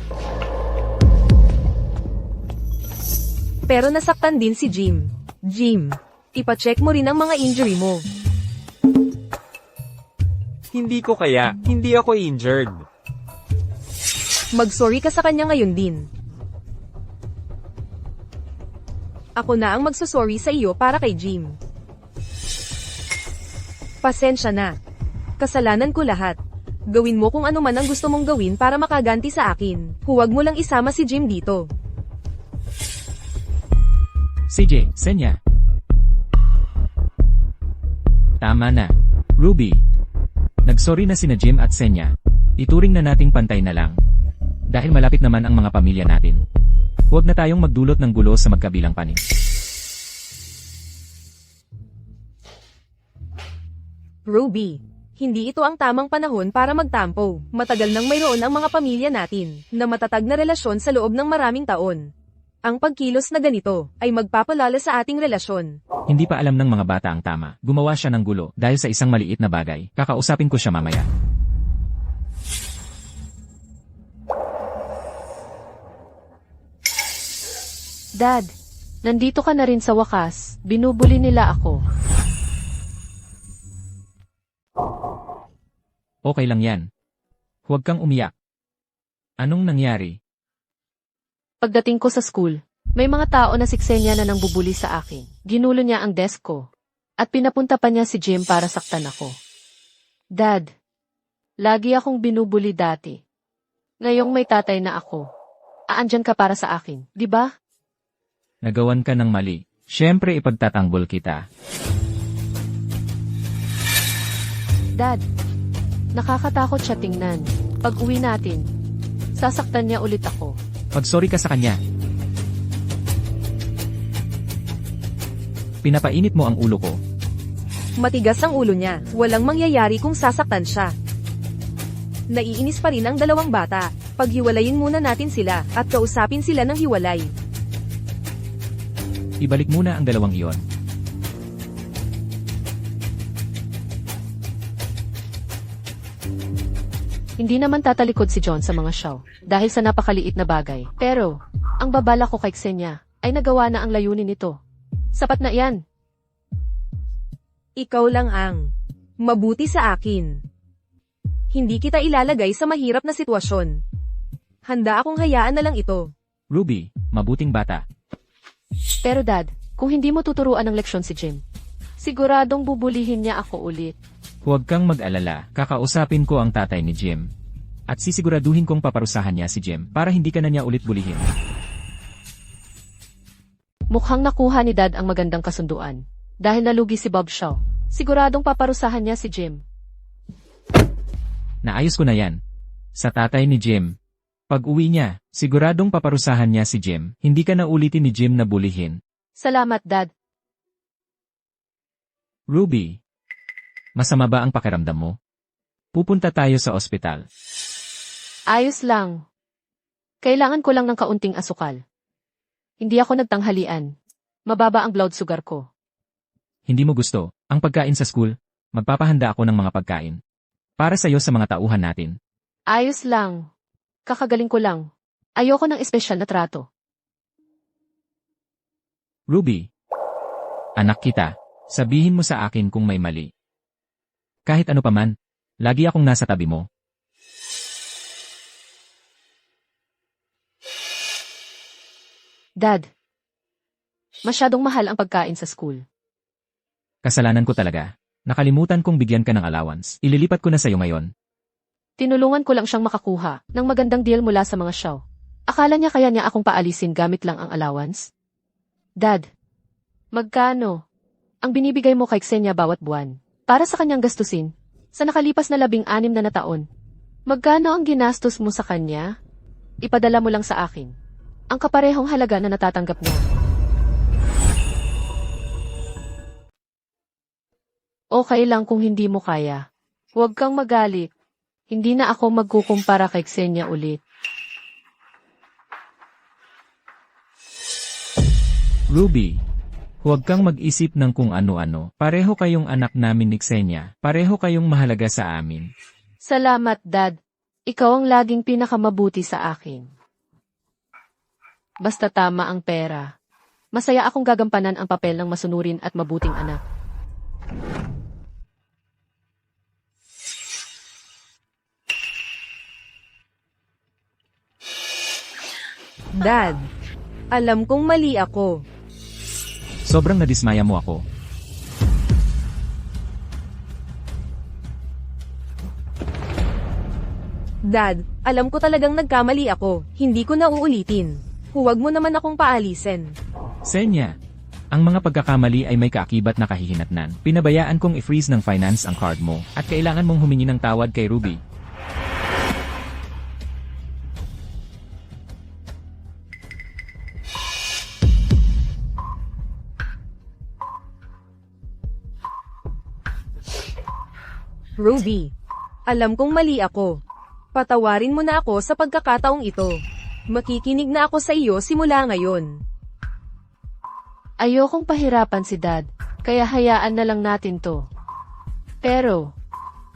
Pero nasaktan din si Jim. Jim, ipacheck mo rin ang mga injury mo. Hindi ko kaya, hindi ako injured. Mag-sorry ka sa kanya ngayon din. Ako na ang magsusorry sa iyo para kay Jim. Pasensya na. Kasalanan ko lahat. Gawin mo kung ano man ang gusto mong gawin para makaganti sa akin. Huwag mo lang isama si Jim dito. CJ, Xenia. Tama na. Ruby. Nagsorry na sina Jim at Xenia. Ituring na nating pantay na lang. Dahil malapit naman ang mga pamilya natin. Huwag na tayong magdulot ng gulo sa magkabilang panig. Ruby, hindi ito ang tamang panahon para magtampo. Matagal nang mayroon ang mga pamilya natin na matatag na relasyon sa loob ng maraming taon. Ang pagkilos na ganito ay magpapalala sa ating relasyon. Hindi pa alam ng mga bata ang tama. Gumawa siya ng gulo dahil sa isang maliit na bagay. Kakausapin ko siya mamaya. Dad, nandito ka na rin sa wakas. Binubuli nila ako. Okay lang yan. Huwag kang umiyak. Anong nangyari? Pagdating ko sa school, may mga tao na si Xenia na nang bubuli sa akin. Ginulo niya ang desk ko. At pinapunta pa niya si Jim para saktan ako. Dad, lagi akong binubuli dati. Ngayong may tatay na ako. Aandyan ka para sa akin, di ba? Nagawan ka ng mali. Siyempre ipagtatanggol kita. Dad, nakakatakot siya tingnan. Pag uwi natin, sasaktan niya ulit ako. Pag-sorry ka sa kanya. Pinapainit mo ang ulo ko. Matigas ang ulo niya. Walang mangyayari kung sasaktan siya. Naiinis pa rin ang dalawang bata. Paghiwalayin muna natin sila at kausapin sila ng hiwalay. Ibalik muna ang dalawang iyon. Hindi naman tatalikod si John sa mga Shaw dahil sa napakaliit na bagay. Pero, ang babala ko kay Xenia ay nagawa na ang layunin nito. Sapat na iyan. Ikaw lang ang mabuti sa akin. Hindi kita ilalagay sa mahirap na sitwasyon. Handa akong hayaan na lang ito. Ruby, mabuting bata. Pero Dad, kung hindi mo tuturuan ng leksyon si Jim, siguradong bubulihin niya ako ulit. Huwag kang mag-alala, kakausapin ko ang tatay ni Jim. At sisiguraduhin kong paparusahan niya si Jim para hindi ka na niya ulit bulihin. Mukhang nakuha ni Dad ang magandang kasunduan. Dahil nalugi si Bob Shaw, siguradong paparusahan niya si Jim. Naayos ko na yan. Sa tatay ni Jim. Pag uwi niya, siguradong paparusahan niya si Jim. Hindi ka na ulitin ni Jim na bulihin. Salamat, Dad. Ruby. Masama ba ang pakiramdam mo? Pupunta tayo sa ospital. Ayos lang. Kailangan ko lang ng kaunting asukal. Hindi ako nagtanghalian. Mababa ang blood sugar ko. Hindi mo gusto ang pagkain sa school? Magpapahanda ako ng mga pagkain. Para sa'yo sa mga tauhan natin. Ayos lang. Kakagaling ko lang. Ayoko ng espesyal na trato. Ruby. Anak kita, sabihin mo sa akin kung may mali. Kahit ano paman, lagi akong nasa tabi mo. Dad, masyadong mahal ang pagkain sa school. Kasalanan ko talaga. Nakalimutan kong bigyan ka ng allowance. Ililipat ko na sa'yo ngayon. Tinulungan ko lang siyang makakuha ng magandang deal mula sa mga Shaw. Akala niya kaya niya akong paalisin gamit lang ang allowance? Dad, magkano ang binibigay mo kay Xenia bawat buwan para sa kanyang gastusin sa nakalipas na 16 na taon? Magkano ang ginastos mo sa kanya? Ipadala mo lang sa akin ang kaparehong halaga na natatanggap niya. Okay lang kung hindi mo kaya. Huwag kang magalit. Hindi na ako magkukumpara kay Xenia ulit. Ruby, huwag kang mag-isip ng kung ano-ano. Pareho kayong anak namin ni Xenia. Pareho kayong mahalaga sa amin. Salamat, Dad. Ikaw ang laging pinakamabuti sa akin. Basta tama ang pera. Masaya akong gagampanan ang papel ng masunurin at mabuting anak. Dad, alam kong mali ako. Sobrang nadismaya mo ako. Dad, alam ko talagang nagkamali ako. Hindi ko na uulitin. Huwag mo naman akong paalisin. Xenia, ang mga pagkakamali ay may kaakibat na kahihinatnan. Pinabayaan kong i-freeze ng finance ang card mo at kailangan mong humingi ng tawad kay Ruby. Ruby, alam kong mali ako. Patawarin mo na ako sa pagkakataong ito. Makikinig na ako sa iyo simula ngayon. Ayokong pahirapan si Dad, kaya hayaan na lang natin to. Pero,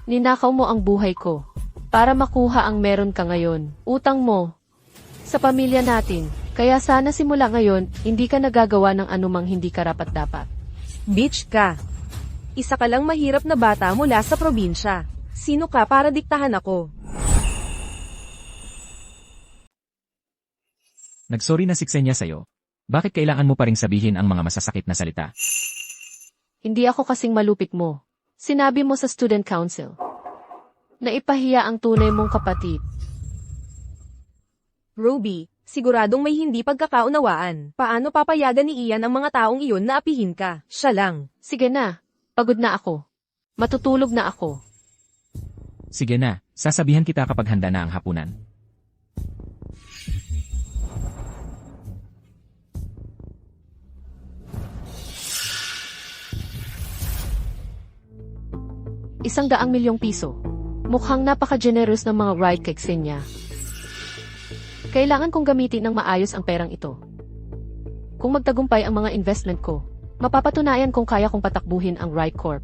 ninakaw mo ang buhay ko para makuha ang meron ka ngayon. Utang mo sa pamilya natin, kaya sana simula ngayon, hindi ka nagagawa ng anumang hindi karapat-dapat. Bitch ka. Isa ka lang mahirap na bata mula sa probinsya. Sino ka para diktahan ako? Nagsorry na si Xenia sa'yo. Bakit kailangan mo pa ring sabihin ang mga masasakit na salita? Hindi ako kasing malupit mo. Sinabi mo sa student council na ipahiya ang tunay mong kapatid. Ruby, siguradong may hindi pagkakaunawaan. Paano papayagan ni Ian ang mga taong iyon na apihin ka? Siya lang. Sige na, pagod na ako. Matutulog na ako. Sige na, sasabihan kita kapag handa na ang hapunan. ₱100,000,000. Mukhang napaka-generous ng mga ride kay Xenia. Kailangan kong gamitin ng maayos ang perang ito. Kung magtagumpay ang mga investment ko, mapapatunayan kung kaya kong patakbuhin ang Ride Corp.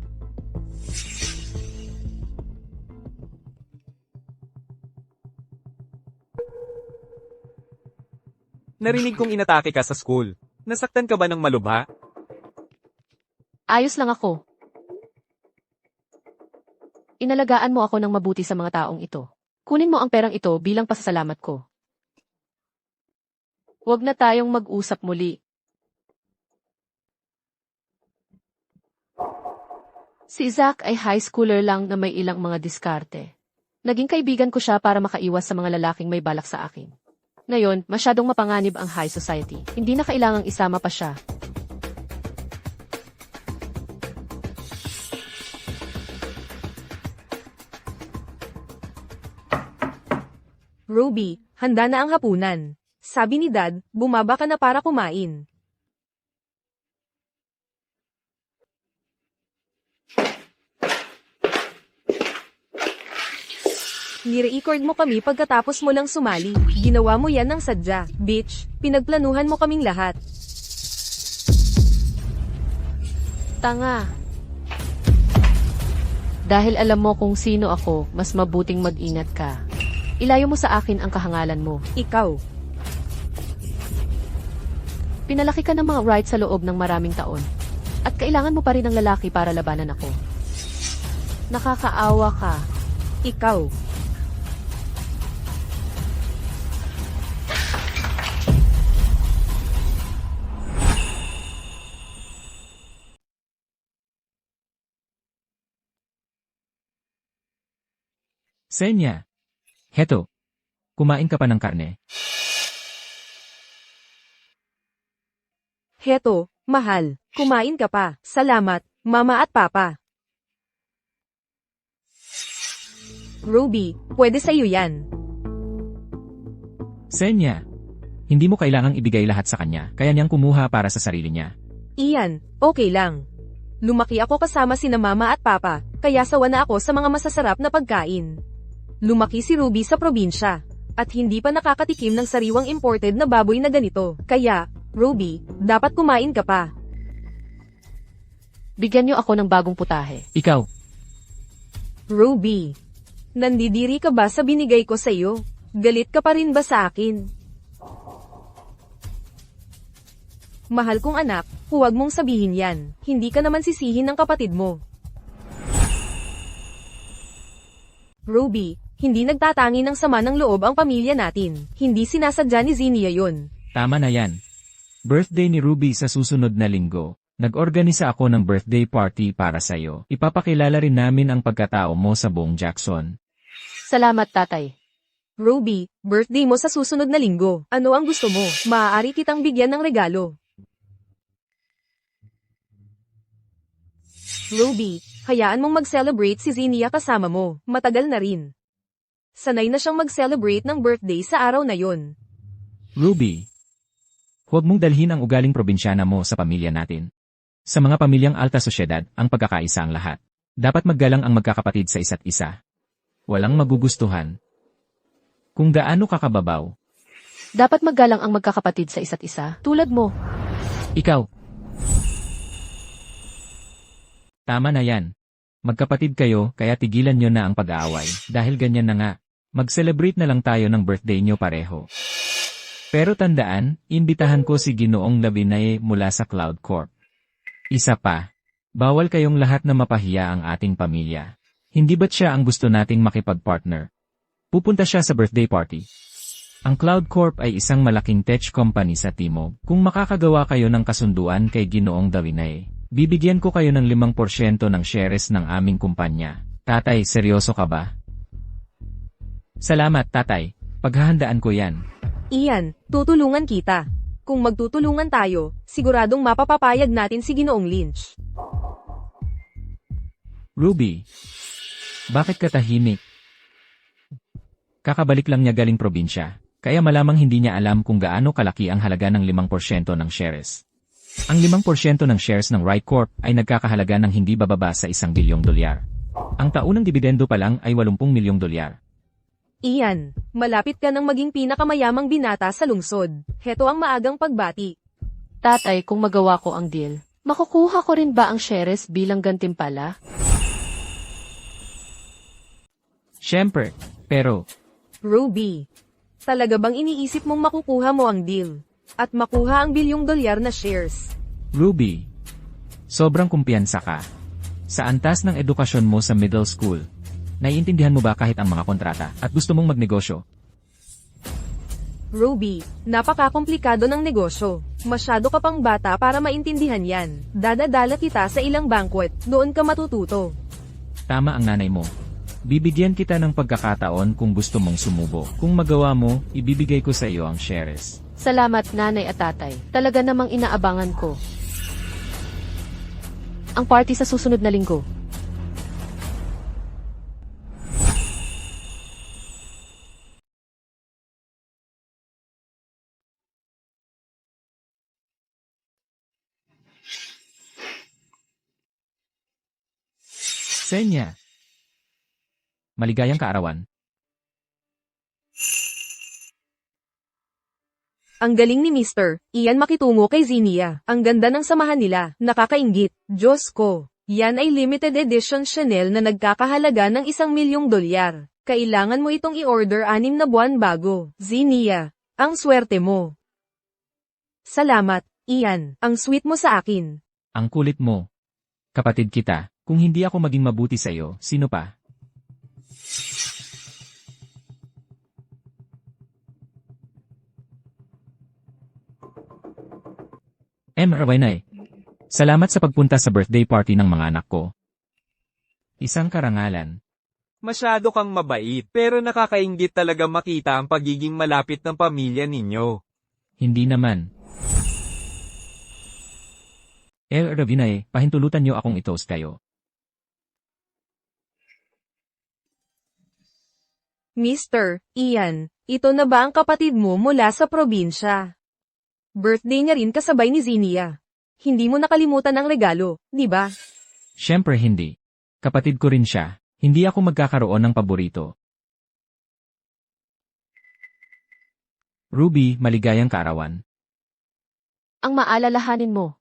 Narinig kong inatake ka sa school. Nasaktan ka ba ng malubha? Ayos lang ako. Inalagaan mo ako ng mabuti sa mga taong ito. Kunin mo ang perang ito bilang pasasalamat ko. Huwag na tayong mag-usap muli. Si Zach ay high schooler lang na may ilang mga diskarte. Naging kaibigan ko siya para makaiwas sa mga lalaking may balak sa akin. Ngayon, masyadong mapanganib ang high society. Hindi na kailangang isama pa siya. Ruby, handa na ang hapunan. Sabi ni Dad, bumaba ka na para kumain. Nire-record mo kami pagkatapos mo lang sumali. Ginawa mo yan ng sadya, bitch. Pinagplanuhan mo kaming lahat. Tanga. Dahil alam mo kung sino ako, mas mabuting mag-ingat ka. Ilayo mo sa akin ang kahangalan mo. Ikaw. Pinalaki ka ng mga rights sa loob ng maraming taon. At kailangan mo pa rin ng lalaki para labanan ako. Nakakaawa ka. Ikaw. Senya. Heto. Kumain ka pa ng karne. Heto, mahal. Kumain ka pa. Salamat, Mama at Papa. Ruby, pwede sa'yo yan. Senya. Hindi mo kailangang ibigay lahat sa kanya, kaya niyang kumuha para sa sarili niya. Iyan, okay lang. Lumaki ako kasama sina Mama at Papa, kaya sawa na ako sa mga masasarap na pagkain. Lumaki si Ruby sa probinsya, at hindi pa nakakatikim ng sariwang imported na baboy na ganito. Kaya, Ruby, dapat kumain ka pa. Bigyan niyo ako ng bagong putahe. Ikaw. Ruby, nandidiri ka ba sa binigay ko sa'yo? Galit ka pa rin ba sa akin? Mahal kong anak, huwag mong sabihin yan. Hindi ka naman sisihin ng kapatid mo. Ruby, hindi nagtatangi ng sama ng loob ang pamilya natin. Hindi sinasadya ni Zinnia yun. Tama na yan. Birthday ni Ruby sa susunod na linggo. Nag-organisa ako ng birthday party para sa'yo. Ipapakilala rin namin ang pagkatao mo sa buong Jackson. Salamat, tatay. Ruby, birthday mo sa susunod na linggo. Ano ang gusto mo? Maaari kitang bigyan ng regalo. Ruby, hayaan mong mag-celebrate si Zinnia kasama mo. Matagal na rin. Sanay na siyang mag-celebrate ng birthday sa araw na yon. Ruby, huwag mong dalhin ang ugaling probinsyana mo sa pamilya natin. Sa mga pamilyang alta sosyedad, ang pagkakaisa ang lahat. Dapat maggalang ang magkakapatid sa isa't isa. Walang magugustuhan. Kung gaano kakababaw. Dapat maggalang ang magkakapatid sa isa't isa, tulad mo. Ikaw. Tama na yan. Magkapatid kayo, kaya tigilan nyo na ang pag-aaway. Dahil ganyan na nga. Mag-celebrate na lang tayo ng birthday nyo pareho. Pero tandaan, imbitahan ko si Ginoong Labinae mula sa Cloud Corp. Isa pa, bawal kayong lahat na mapahiya ang ating pamilya. Hindi ba't siya ang gusto nating makipag-partner? Pupunta siya sa birthday party. Ang Cloud Corp ay isang malaking tech company sa Timog. Kung makakagawa kayo ng kasunduan kay Ginoong Labinae, bibigyan ko kayo ng 5% ng shares ng aming kumpanya. Tatay, seryoso ka ba? Salamat, tatay. Paghahandaan ko yan. Iyan, tutulungan kita. Kung magtutulungan tayo, siguradong mapapapayag natin si Ginoong Lynch. Ruby, bakit ka tahimik? Kakabalik lang niya galing probinsya, kaya malamang hindi niya alam kung gaano kalaki ang halaga ng 5% ng shares. Ang 5% ng shares ng Right Corp ay nagkakahalaga ng hindi bababa sa $1 bilyong. Ang taunang dibidendo pa lang ay $80 milyong. Iyan, malapit ka nang maging pinakamayamang binata sa lungsod. Heto ang maagang pagbati. Tatay, kung magawa ko ang deal, makukuha ko rin ba ang shares bilang gantimpala? Siyempre, pero Ruby, talaga bang iniisip mong makukuha mo ang deal? At makuha ang $1 bilyong na shares? Ruby, sobrang kumpiyansa ka. Sa antas ng edukasyon mo sa middle school, naiintindihan mo ba kahit ang mga kontrata at gusto mong magnegosyo? Ruby, napaka-komplikado ng negosyo. Masyado ka pang bata para maintindihan yan. Dadadala kita sa ilang banquet, doon ka matututo. Tama ang nanay mo. Bibigyan kita ng pagkakataon kung gusto mong sumubo. Kung magawa mo, ibibigay ko sa iyo ang shares. Salamat, nanay at tatay. Talaga namang inaabangan ko ang party sa susunod na linggo. Xenia. Maligayang kaarawan. Ang galing ni Mr. Ian makitungo kay Xenia. Ang ganda ng samahan nila. Nakakainggit. Diyos ko. Yan ay limited edition Chanel na nagkakahalaga ng $1,000,000. Kailangan mo itong i-order 6 na buwan bago. Xenia, ang swerte mo. Salamat, Ian. Ang sweet mo sa akin. Ang kulit mo. Kapatid kita, kung hindi ako maging mabuti sa iyo, sino pa? Rawainay. Salamat sa pagpunta sa birthday party ng mga anak ko. Isang karangalan. Masyado kang mabait, pero nakakainggit talaga makita ang pagiging malapit ng pamilya ninyo. Hindi naman. Ravinay, pahintulutan niyo akong i-toast kayo. Mr. Ian, ito na ba ang kapatid mo mula sa probinsya? Birthday niya rin kasabay ni Xenia. Hindi mo nakalimutan ang regalo, di ba? Siyempre hindi. Kapatid ko rin siya. Hindi ako magkakaroon ng paborito. Ruby, maligayang kaarawan. Ang maalalahanin mo.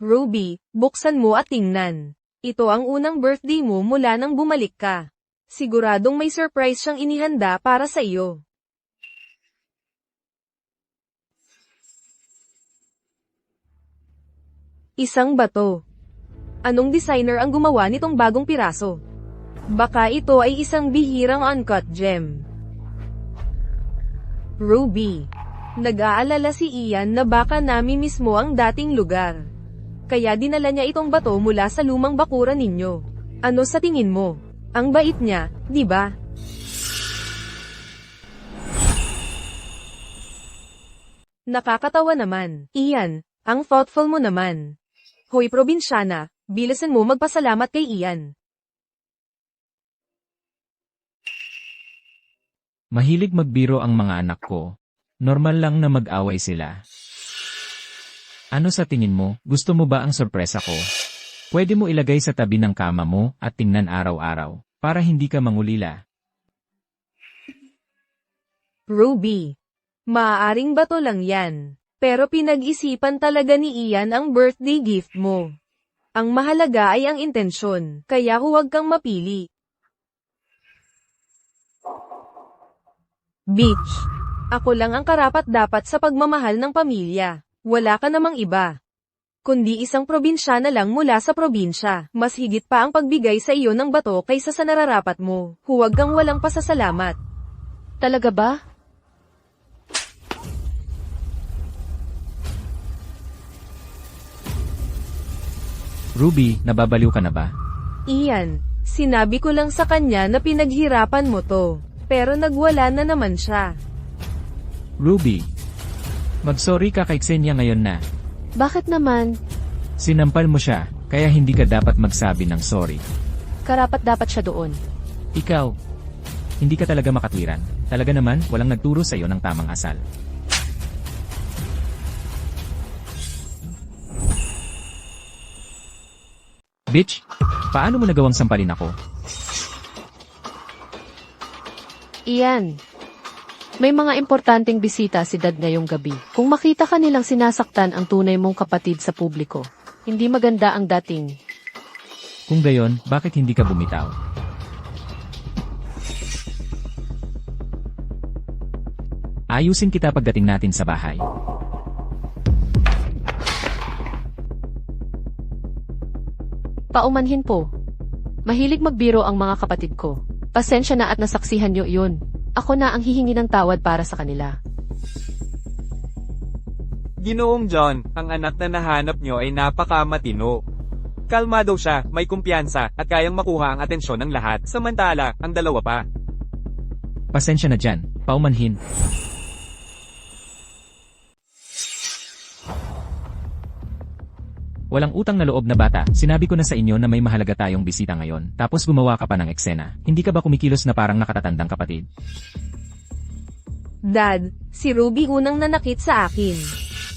Ruby, buksan mo at tingnan. Ito ang unang birthday mo mula nang bumalik ka. Siguradong may surprise siyang inihanda para sa iyo. Isang bato. Anong designer ang gumawa nitong bagong piraso? Baka ito ay isang bihirang uncut gem. Ruby. Nag-aalala si Ian na baka nami mismo ang dating lugar. Kaya dinala niya itong bato mula sa lumang bakuran ninyo. Ano sa tingin mo? Ang bait niya, di ba? Nakakatawa naman. Ian, ang thoughtful mo naman. Hoy probinsyana, bilisan mo magpasalamat kay Ian. Mahilig magbiro ang mga anak ko. Normal lang na mag-away sila. Ano sa tingin mo, gusto mo ba ang sorpresa ko? Pwede mo ilagay sa tabi ng kama mo at tingnan araw-araw, para hindi ka mangulila. Ruby. Maaaring bato lang yan. Pero pinag-isipan talaga ni Ian ang birthday gift mo. Ang mahalaga ay ang intensyon, kaya huwag kang mapili. Beach. Ako lang ang karapat-dapat sa pagmamahal ng pamilya. Wala ka namang iba. Kundi isang probinsyana lang mula sa probinsya. Mas higit pa ang pagbigay sa iyo ng bato kaysa sa nararapat mo. Huwag kang walang pasasalamat. Talaga ba? Ruby, nababaliw ka na ba? Ian, sinabi ko lang sa kanya na pinaghirapan mo to. Pero nagwala na naman siya. Ruby, mag-sorry ka kay Xenia ngayon na. Bakit naman? Sinampal mo siya, kaya hindi ka dapat magsabi ng sorry. Karapat dapat siya doon. Ikaw, hindi ka talaga makatwiran. Talaga naman, walang nagturo sa iyo ng tamang asal. Bitch, paano mo nagawang sampalin ako? Iyan. May mga importanteng bisita si Dad ngayong gabi. Kung makita ka nilang sinasaktan ang tunay mong kapatid sa publiko, hindi maganda ang dating. Kung gayon, bakit hindi ka bumitaw? Ayusin kita pagdating natin sa bahay. Paumanhin po. Mahilig magbiro ang mga kapatid ko. Pasensya na at nasaksihan niyo iyon. Ako na ang hihingi ng tawad para sa kanila. Ginoong John, ang anak na nahanap nyo ay napakamatino. Kalmado siya, may kumpiyansa, at kayang makuha ang atensyon ng lahat. Samantala, ang dalawa pa. Pasensya na dyan, paumanhin. Walang utang na loob na bata, sinabi ko na sa inyo na may mahalaga tayong bisita ngayon, tapos gumawa ka pa ng eksena. Hindi ka ba kumikilos na parang nakatatandang kapatid? Dad, si Ruby unang nanakit sa akin.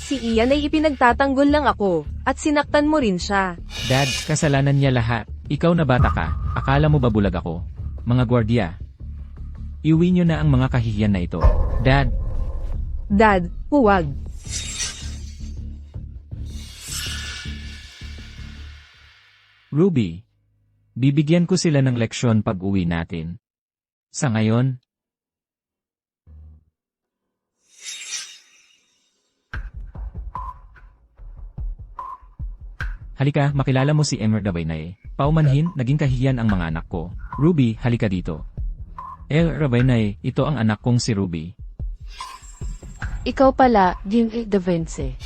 Si Ian ay ipinagtatanggol lang ako, at sinaktan mo rin siya. Dad, kasalanan niya lahat. Ikaw na bata ka, akala mo ba bulag ako? Mga gwardiya. Iuwi niyo na ang mga kahihiyan na ito. Dad, Dad, huwag. Ruby. Bibigyan ko sila ng leksyon pag uwi natin. Sa ngayon, halika, makilala mo si Emer Rabaynay. Paumanhin, naging kahiyan ang mga anak ko. Ruby, halika dito. Rabaynay, ito ang anak kong si Ruby. Ikaw pala, Jim De Vence.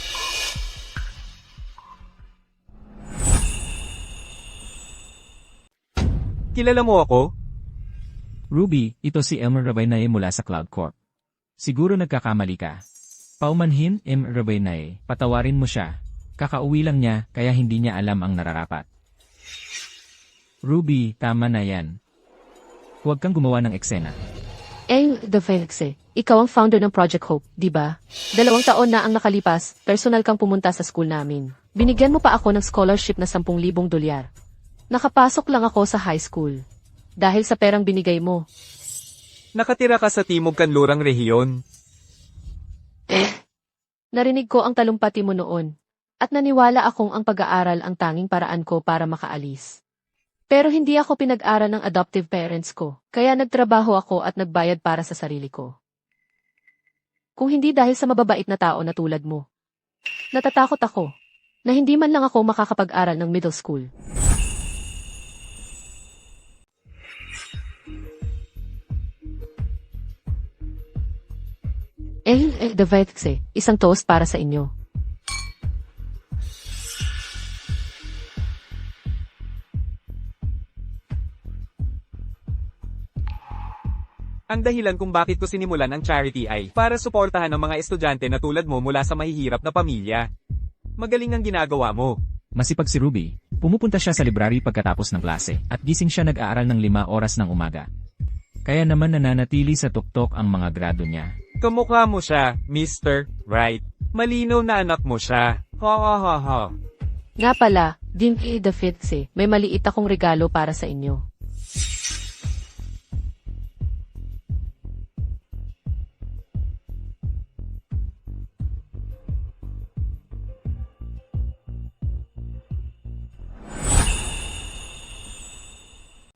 Kilala mo ako? Ruby, ito si Emer Rabaynay mula sa Cloud Corp. Siguro nagkakamali ka. Paumanhin, Emer Rabaynay, patawarin mo siya. Kakauwi lang niya, kaya hindi niya alam ang nararapat. Ruby, tama na yan. Huwag kang gumawa ng eksena. De Vence, ikaw ang founder ng Project Hope, di ba? 2 taon na ang nakalipas, personal kang pumunta sa school namin. Binigyan mo pa ako ng scholarship na 10,000 dolyar. Nakapasok lang ako sa high school. Dahil sa perang binigay mo. Nakatira ka sa Timog Kanlurang rehiyon. Narinig ko ang talumpati mo noon. At naniwala akong ang pag-aaral ang tanging paraan ko para makaalis. Pero hindi ako pinag-aral ng adoptive parents ko, kaya nagtrabaho ako at nagbayad para sa sarili ko. Kung hindi dahil sa mababait na tao na tulad mo. Natatakot ako, na hindi man lang ako makakapag-aral ng middle school. De Vence, isang toast para sa inyo. Ang dahilan kung bakit ko sinimulan ang charity ay para suportahan ang mga estudyante na tulad mo mula sa mahihirap na pamilya. Magaling ang ginagawa mo. Masipag si Ruby. Pumupunta siya sa library pagkatapos ng klase at gising siya nag-aaral ng 5 oras ng umaga. Kaya naman nananatili sa tuktok ang mga grado niya. Kamukha mo siya, Mr. Right. Malinaw na anak mo siya. Ha ha ha ha. Nga pala, Jim De Vence, may maliit akong regalo para sa inyo.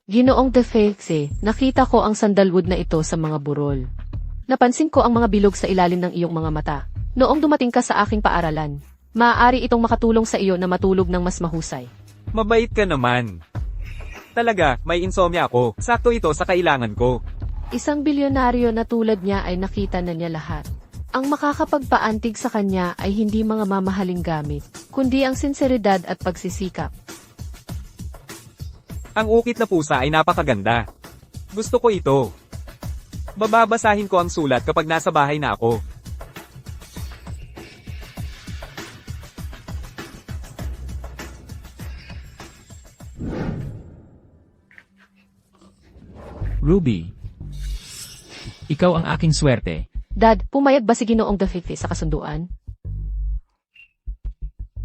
Ginoong De Vence, nakita ko ang sandalwood na ito sa mga burol. Napansin ko ang mga bilog sa ilalim ng iyong mga mata. Noong dumating ka sa aking paaralan, maaari itong makatulong sa iyo na matulog ng mas mahusay. Mabait ka naman. Talaga, may insomnia ako. Sakto ito sa kailangan ko. Isang bilyonaryo na tulad niya ay nakita na niya lahat. Ang makakapagpaantig sa kanya ay hindi mga mamahaling gamit, kundi ang sinseridad at pagsisikap. Ang ukit na pusa ay napakaganda. Gusto ko ito. Bababasahin ko ang sulat kapag nasa bahay na ako. Ruby. Ikaw ang aking swerte. Dad, pumayag ba si Ginoong De Vence sa kasunduan?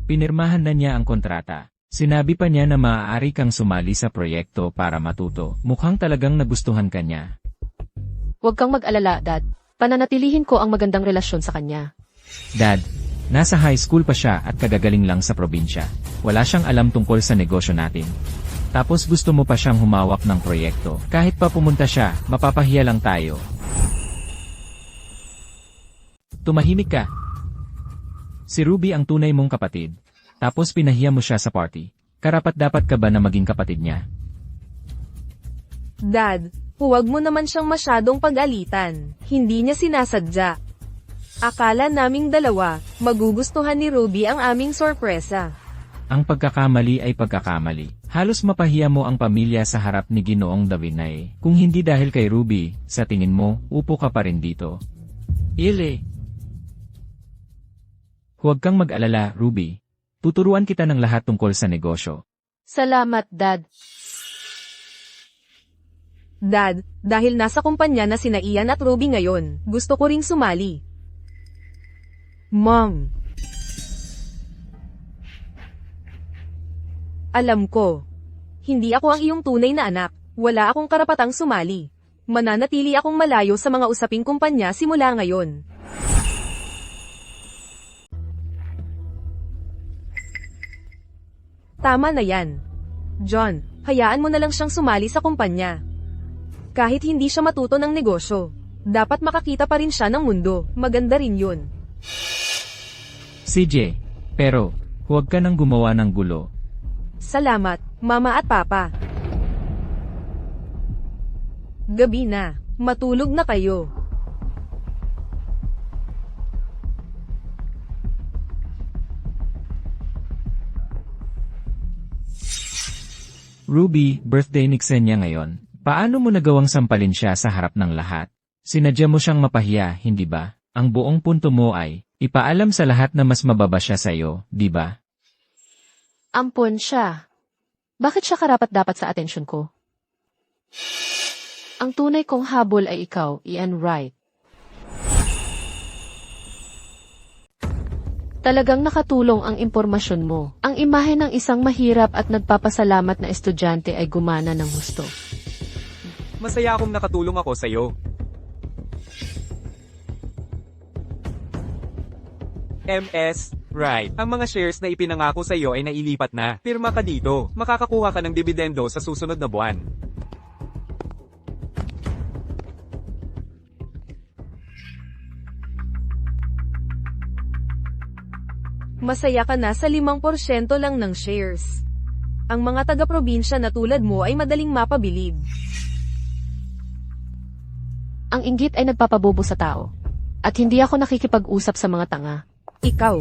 Pinirmahan na niya ang kontrata. Sinabi pa niya na maaari kang sumali sa proyekto para matuto. Mukhang talagang nagustuhan ka niya. Huwag kang mag-alala, Dad. Pananatilihin ko ang magandang relasyon sa kanya. Dad, nasa high school pa siya at kagagaling lang sa probinsya. Wala siyang alam tungkol sa negosyo natin. Tapos gusto mo pa siyang humawak ng proyekto. Kahit pa pumunta siya, mapapahiya lang tayo. Tumahimik ka. Si Ruby ang tunay mong kapatid. Tapos pinahiya mo siya sa party. Karapat-dapat ka ba na maging kapatid niya? Dad, huwag mo naman siyang masyadong pag-alitan. Hindi niya sinasadya. Akala naming dalawa, magugustuhan ni Ruby ang aming sorpresa. Ang pagkakamali ay pagkakamali. Halos mapahiya mo ang pamilya sa harap ni Ginoong Davinay. Kung hindi dahil kay Ruby, sa tingin mo, upo ka pa rin dito. Ile. Huwag kang mag-alala, Ruby. Tuturuan kita ng lahat tungkol sa negosyo. Salamat, Dad. Dad, dahil nasa kumpanya na sina Ian at Ruby ngayon, gusto ko ring sumali. Mom. Alam ko. Hindi ako ang iyong tunay na anak. Wala akong karapatang sumali. Mananatili akong malayo sa mga usaping kumpanya simula ngayon. Tama na yan. John, hayaan mo na lang siyang sumali sa kumpanya. Kahit hindi siya matuto ng negosyo, dapat makakita pa rin siya ng mundo. Maganda rin yun. CJ, pero, huwag ka nang gumawa ng gulo. Salamat, Mama at Papa. Gabi na. Matulog na kayo. Ruby, birthday ni Xenia ngayon. Paano mo nagawang sampalin siya sa harap ng lahat? Sinadya mo siyang mapahiya, hindi ba? Ang buong punto mo ay, ipaalam sa lahat na mas mababa siya sa'yo, di ba? Ampon siya. Bakit siya karapat-dapat sa atensyon ko? Ang tunay kong habol ay ikaw, Ian Wright. Talagang nakatulong ang impormasyon mo. Ang imahe ng isang mahirap at nagpapasalamat na estudyante ay gumana ng husto. Masaya akong nakatulong ako sa'yo. MS, right. Ang mga shares na ipinangako sa'yo ay nailipat na. Pirma ka dito. Makakakuha ka ng dividendo sa susunod na buwan. Masaya ka na sa 5% lang ng shares. Ang mga taga-probinsya na tulad mo ay madaling mapabilib. Ang inggit ay nagpapabobo sa tao. At hindi ako nakikipag-usap sa mga tanga. Ikaw.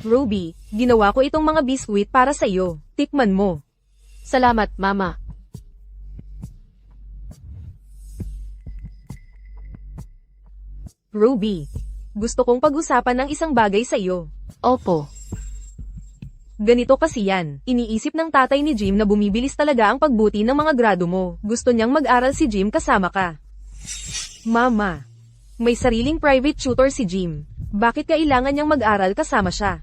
Ruby, ginawa ko itong mga biskwit para sa iyo. Tikman mo. Salamat, Mama. Ruby, gusto kong pag-usapan ng isang bagay sa iyo. Opo. Ganito kasi yan, iniisip ng tatay ni Jim na bumibilis talaga ang pagbuti ng mga grado mo. Gusto niyang mag-aral si Jim kasama ka. Mama, may sariling private tutor si Jim. Bakit kailangan niyang mag-aral kasama siya?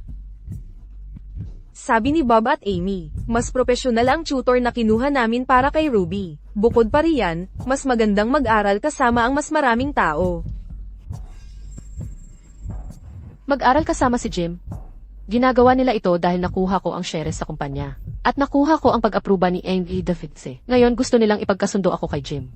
Sabi ni Bob at Amy, mas profesional ang tutor na kinuha namin para kay Ruby. Bukod pa riyan, mas magandang mag-aral kasama ang mas maraming tao. Mag-aral kasama si Jim. Ginagawa nila ito dahil nakuha ko ang shares sa kumpanya. At nakuha ko ang pag-aproba ni Andy Davidse. Ngayon gusto nilang ipagkasundo ako kay Jim.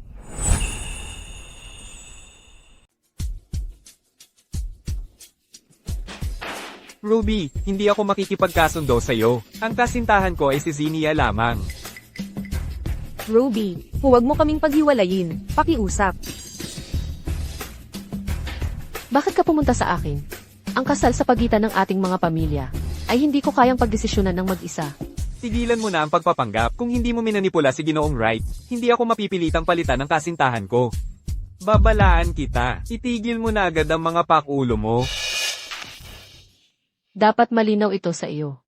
Ruby, hindi ako makikipagkasundo sa'yo. Ang kasintahan ko ay si Xenia lamang. Ruby, huwag mo kaming paghiwalayin. Pakiusap. Bakit ka pumunta sa akin? Ang kasal sa pagitan ng ating mga pamilya ay hindi ko kayang pagdesisyonan ng mag-isa. Tigilan mo na ang pagpapanggap. Kung hindi mo minanipula si Ginoong Wright, hindi ako mapipilitang palitan ng kasintahan ko. Babalaan kita. Itigil mo na agad ang mga pakulo mo. Dapat malinaw ito sa iyo.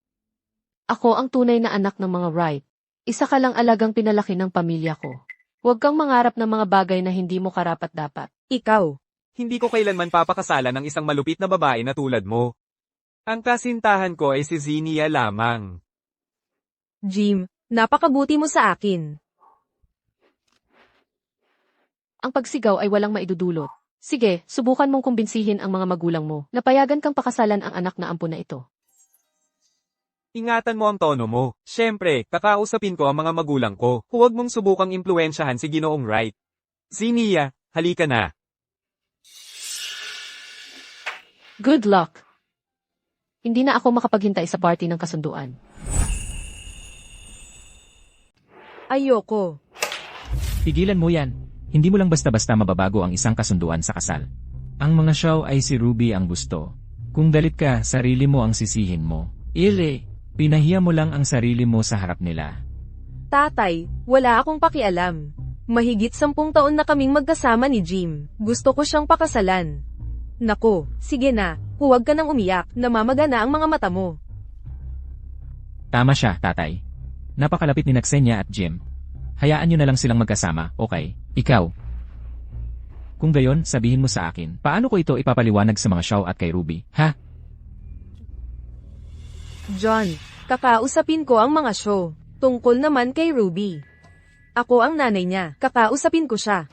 Ako ang tunay na anak ng mga Wright. Isa ka lang alagang pinalaki ng pamilya ko. Huwag kang mangarap ng mga bagay na hindi mo karapat-dapat. Ikaw. Hindi ko kailanman papakasalan ng isang malupit na babae na tulad mo. Ang kasintahan ko ay si Xenia lamang. Jim, napakabuti mo sa akin. Ang pagsigaw ay walang maidudulot. Sige, subukan mong kumbinsihin ang mga magulang mo na payagan kang pakasalan ang anak na ampon na ito. Ingatan mo ang tono mo. Siyempre, kakausapin ko ang mga magulang ko. Huwag mong subukang impluwensyahan si Ginoong Wright. Xenia, halika na. Good luck. Hindi na ako makapaghintay sa party ng kasunduan. Ayoko. Tigilan mo yan. Hindi mo lang basta-basta mababago ang isang kasunduan sa kasal. Ang mga show ay si Ruby ang gusto. Kung dalit ka, sarili mo ang sisihin mo. Pinahiya mo lang ang sarili mo sa harap nila. Tatay, wala akong pakialam. Mahigit 10 taon na kaming magkasama ni Jim. Gusto ko siyang pakasalan. Nako, sige na, huwag ka nang umiyak, namamaga na ang mga mata mo. Tama siya, tatay. Napakalapit ni Xenia at Jim. Hayaan nyo na lang silang magkasama, okay? Ikaw. Kung gayon, sabihin mo sa akin, paano ko ito ipapaliwanag sa mga Shaw at kay Ruby, ha? John, kakausapin ko ang mga show. Tungkol naman kay Ruby. Ako ang nanay niya. Kakausapin ko siya.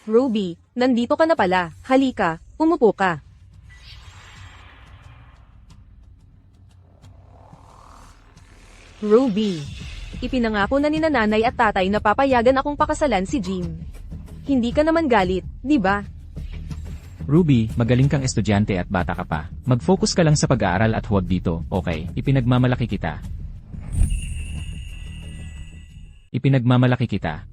Ruby, nandito ka na pala. Halika, umupo ka. Ruby, ipinangako na ni nanay at tatay na papayagan akong pakasalan si Jim. Hindi ka naman galit, di ba? Ruby, magaling kang estudyante at bata ka pa. Mag-focus ka lang sa pag-aaral at huwag dito, okay? Ipinagmamalaki kita. Ipinagmamalaki kita.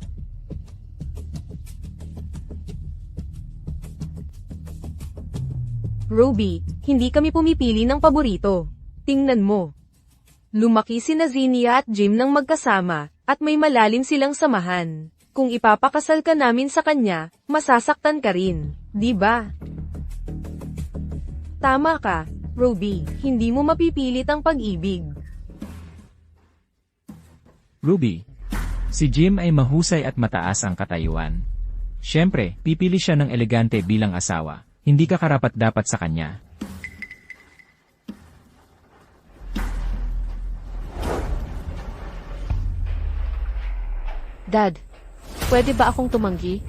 Ruby, hindi kami pumipili ng paborito. Tingnan mo. Lumaki sina Zinnia at Jim nang magkasama, at may malalim silang samahan. Kung ipapakasal ka namin sa kanya, masasaktan ka rin, di ba? Tama ka, Ruby, hindi mo mapipilit ang pag-ibig. Ruby, si Jim ay mahusay at mataas ang katayuan. Siyempre, pipili siya ng elegante bilang asawa. Hindi ka karapat-dapat sa kanya. Dad, pwede ba akong tumanggi?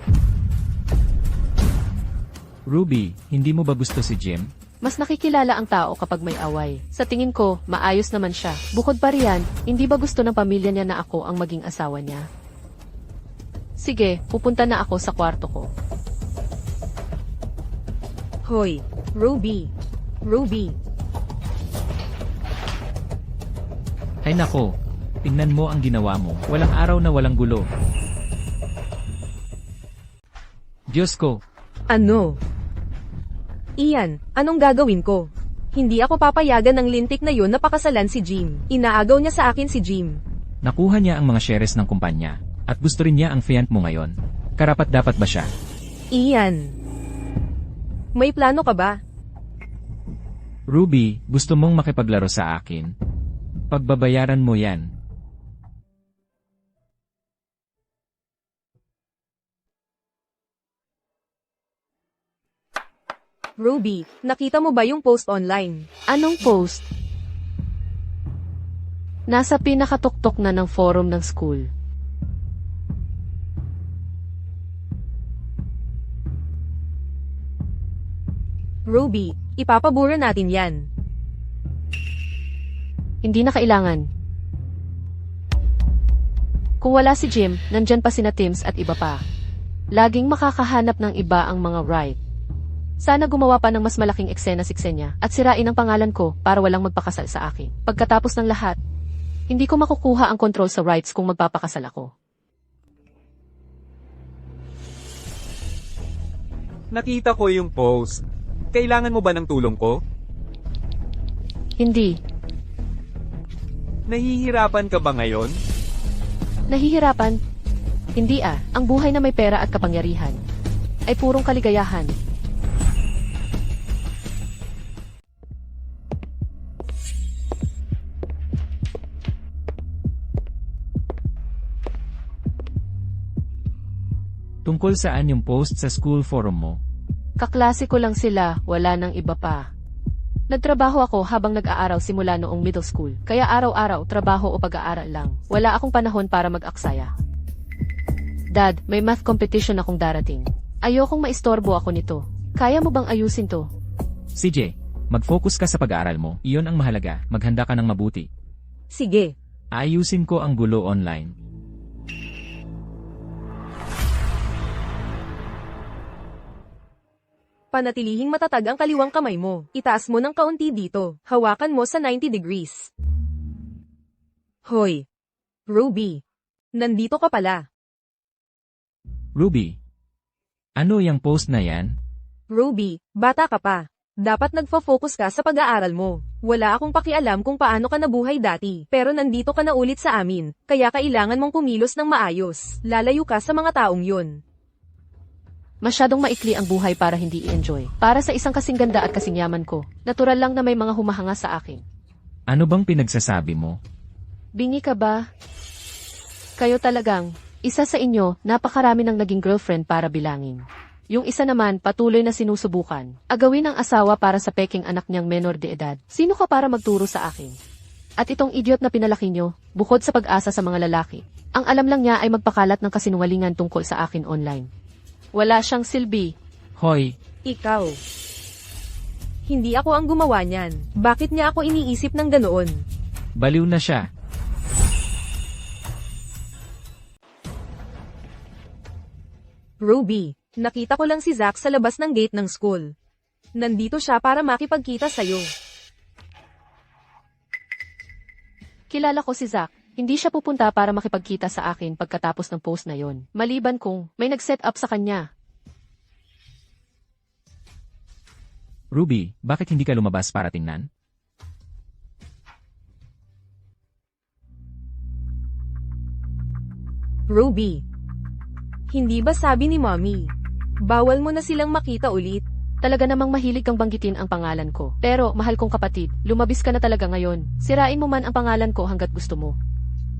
Ruby, hindi mo ba gusto si Jim? Mas nakikilala ang tao kapag may away. Sa tingin ko, maayos naman siya. Bukod pa riyan, hindi ba gusto ng pamilya niya na ako ang maging asawa niya? Sige, pupunta na ako sa kwarto ko. Hoy, Ruby. Ruby. Ay nako, tingnan mo ang ginawa mo. Walang araw na walang gulo. Diyos ko, Ano? Ian, anong gagawin ko? Hindi ako papayagan ng lintik na yon na pakasalan si Jim. Inaagaw niya sa akin si Jim. nakuha niya ang mga shares ng kumpanya. At gusto rin niya ang fiancé mo ngayon. Karapat-dapat ba siya? Ian. May plano ka ba? Ruby, gusto mong makipaglaro sa akin? Pagbabayaran mo yan. Ruby, nakita mo ba yung post online? Anong post? Nasa pinakatuktok na ng forum ng school. Ruby, ipapabura natin yan. Hindi na kailangan. Kung wala si Jim, nandyan pa sina Tims at iba pa. Laging makakahanap ng iba ang mga right. Sana gumawa pa ng mas malaking eksena si Xenia at sirain ang pangalan ko para walang magpakasal sa akin. Pagkatapos ng lahat, hindi ko makukuha ang control sa rights kung magpapakasal ako. Nakita ko yung post. Kailangan mo ba ng tulong ko? Hindi. Nahihirapan ka ba ngayon? Nahihirapan? Hindi ah. Ang buhay na may pera at kapangyarihan ay purong kaligayahan. Tungkol saan yung post sa school forum mo? Kaklase ko lang sila, wala nang iba pa. Nagtrabaho ako habang nag-aaral simula noong middle school. Kaya araw-araw, trabaho o pag-aaral lang. Wala akong panahon para mag-aksaya. Dad, may math competition akong darating. Ayokong maistorbo ako nito. Kaya mo bang ayusin to? CJ, mag-focus ka sa pag-aaral mo. Iyon ang mahalaga. Maghanda ka ng mabuti. Sige. Ayusin ko ang gulo online. Panatilihing matatag ang kaliwang kamay mo. Itaas mo ng kaunti dito. Hawakan mo sa 90 degrees. Hoy. Ruby. Nandito ka pala. Ruby, ano yung post na yan? Ruby, bata ka pa. Dapat nagfo-focus ka sa pag-aaral mo. Wala akong pakialam kung paano ka nabuhay dati, pero nandito ka na ulit sa amin, kaya kailangan mong kumilos ng maayos. Lalayo ka sa mga taong yun. Masyadong maikli ang buhay para hindi i-enjoy. Para sa isang kasing ganda at kasing yaman ko, natural lang na may mga humahanga sa akin. Ano bang pinagsasabi mo? Bingi ka ba? Kayo talagang, isa sa inyo, napakarami ng naging girlfriend para bilangin. Yung isa naman, patuloy na sinusubukan. Agawin ang asawa para sa peking anak niyang menor de edad. Sino ka para magturo sa akin? At itong idiot na pinalaki niyo, bukod sa pag-asa sa mga lalaki, ang alam lang niya ay magpakalat ng kasinungalingan tungkol sa akin online. Wala siyang silbi. Hoy, Ikaw. Hindi ako ang gumawa niyan. Bakit niya ako iniisip ng ganoon? baliw na siya. Ruby, nakita ko lang si Zack sa labas ng gate ng school. Nandito siya para makipagkita sa'yo. Kilala ko si Zack. Hindi siya pupunta para makipagkita sa akin pagkatapos ng post na yon. Maliban kung may nag-set up sa kanya. Ruby, bakit hindi ka lumabas para tingnan? Ruby. Hindi ba sabi ni Mommy? Bawal mo na silang makita ulit. Talaga namang mahilig kang banggitin ang pangalan ko. Pero, mahal kong kapatid, lumabis ka na talaga ngayon. Sirain mo man ang pangalan ko hanggat gusto mo.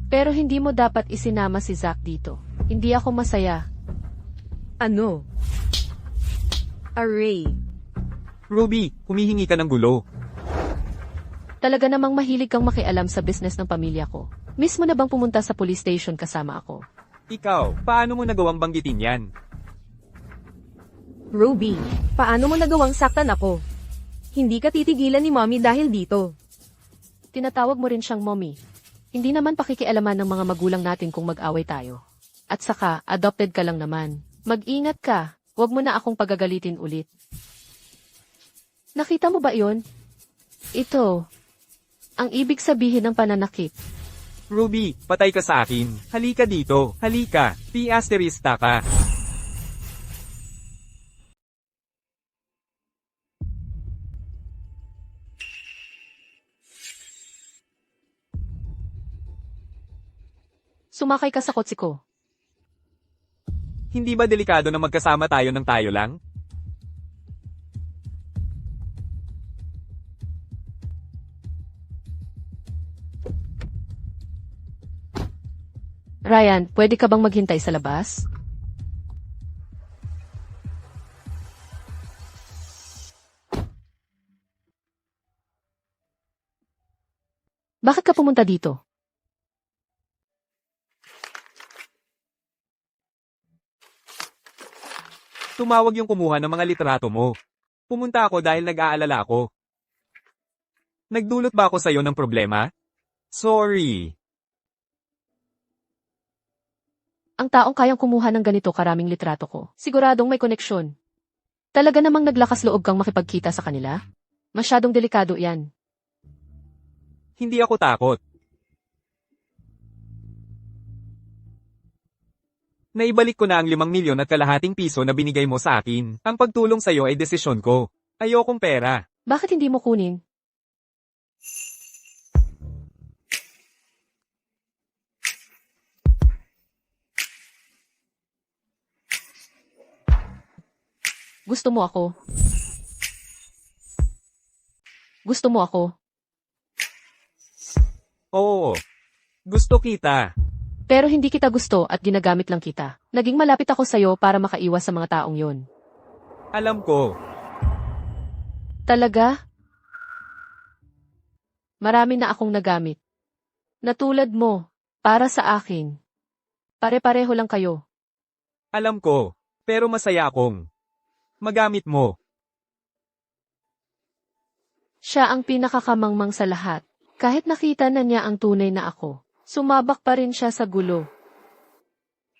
Pero hindi mo dapat isinama si Zack dito. Hindi ako masaya. Ano? Array. Ruby, humihingi ka ng gulo. Talaga namang mahilig kang makialam sa business ng pamilya ko. Miss mo na bang pumunta sa police station kasama ako? Ikaw, paano mo nagawang banggitin yan? Ruby, paano mo nagawang saktan ako? Hindi ka titigilan ni Mommy dahil dito. Tinatawag mo rin siyang mommy. Hindi naman pakikialaman ng mga magulang natin kung mag-away tayo. At saka, adopted ka lang naman. Mag-ingat ka. Huwag mo na akong pagagalitin ulit. Nakita mo ba yon? Ito. Ang ibig sabihin ng pananakit. Ruby, patay ka sa akin. Halika dito. Halika. P***erista ka. Sumakay ka sa kotse ko. Hindi ba delikado na magkasama tayo ng tayo lang? Ryan, pwede ka bang maghintay sa labas? Bakit ka pumunta dito? Tumawag yung kumuha ng mga litrato mo. Pumunta ako dahil nag-aalala ako. Nagdulot ba ako sa'yo ng problema? Sorry. Ang taong kayang kumuha ng ganito karaming litrato ko, siguradong may koneksyon. Talaga namang naglakas loob kang makipagkita sa kanila? Masyadong delikado yan. Hindi ako takot. Naibalik ko na ang 5 milyon at kalahating piso na binigay mo sa akin. Ang pagtulong sa'yo ay desisyon ko. Ayokong pera. Bakit hindi mo kunin? Gusto mo ako? Gusto mo ako? Oo. Gusto kita. Pero hindi kita gusto at ginagamit lang kita. Naging malapit ako sa'yo para makaiwas sa mga taong yon. Alam ko. Talaga? Marami na akong nagamit. Natulad mo, para sa akin. Pare-pareho lang kayo. Alam ko. Pero masaya akong magamit mo. Siya ang pinakakamangmang sa lahat. Kahit nakita na niya ang tunay na ako, sumabak pa rin siya sa gulo.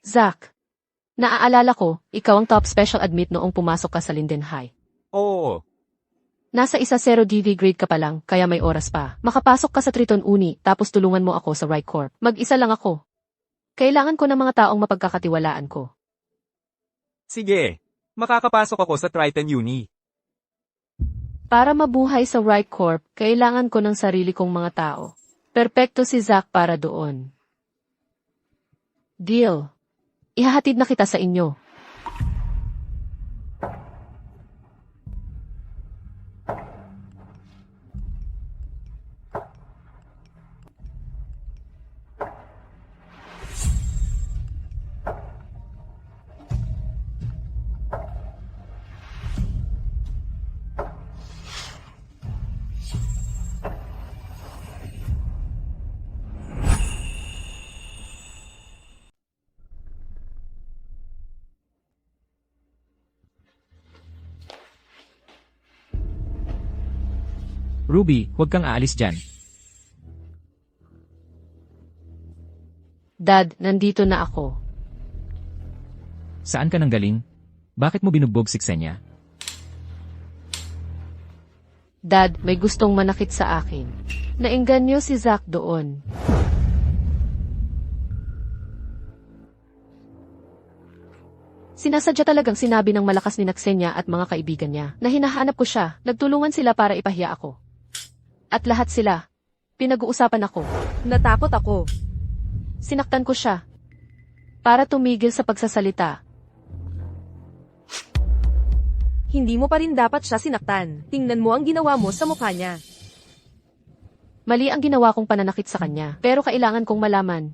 Zack, naaalala ko, ikaw ang top special admit noong pumasok ka sa Linden High. Oo. Nasa 1-0 DD grade ka pa lang, kaya may oras pa. Makapasok ka sa Triton Uni, tapos tulungan mo ako sa Right Corp. Mag-isa lang ako. Kailangan ko ng mga taong mapagkakatiwalaan ko. Sige. Makakapasok ako sa Triton Uni. Para mabuhay sa Right Corp, kailangan ko ng sarili kong mga tao. Perpekto si Zack para doon. Deal. Ihahatid na kita sa inyo. Ruby, huwag kang aalis dyan. Dad, nandito na ako. Saan ka nang galing? Bakit mo binugbog si Xenia? Dad, may gustong manakit sa akin. Naengganyo si Zack doon. Sinasadya talagang sinabi ng malakas ni Xenia at mga kaibigan niya na hinahanap ko siya, nagtulungan sila para ipahiya ako. At lahat sila, pinag-uusapan ako. Natakot ako. Sinaktan ko siya para tumigil sa pagsasalita. Hindi mo pa rin dapat siya sinaktan. Tingnan mo ang ginawa mo sa mukha niya. Mali ang ginawa kong pananakit sa kanya, pero kailangan kong malaman.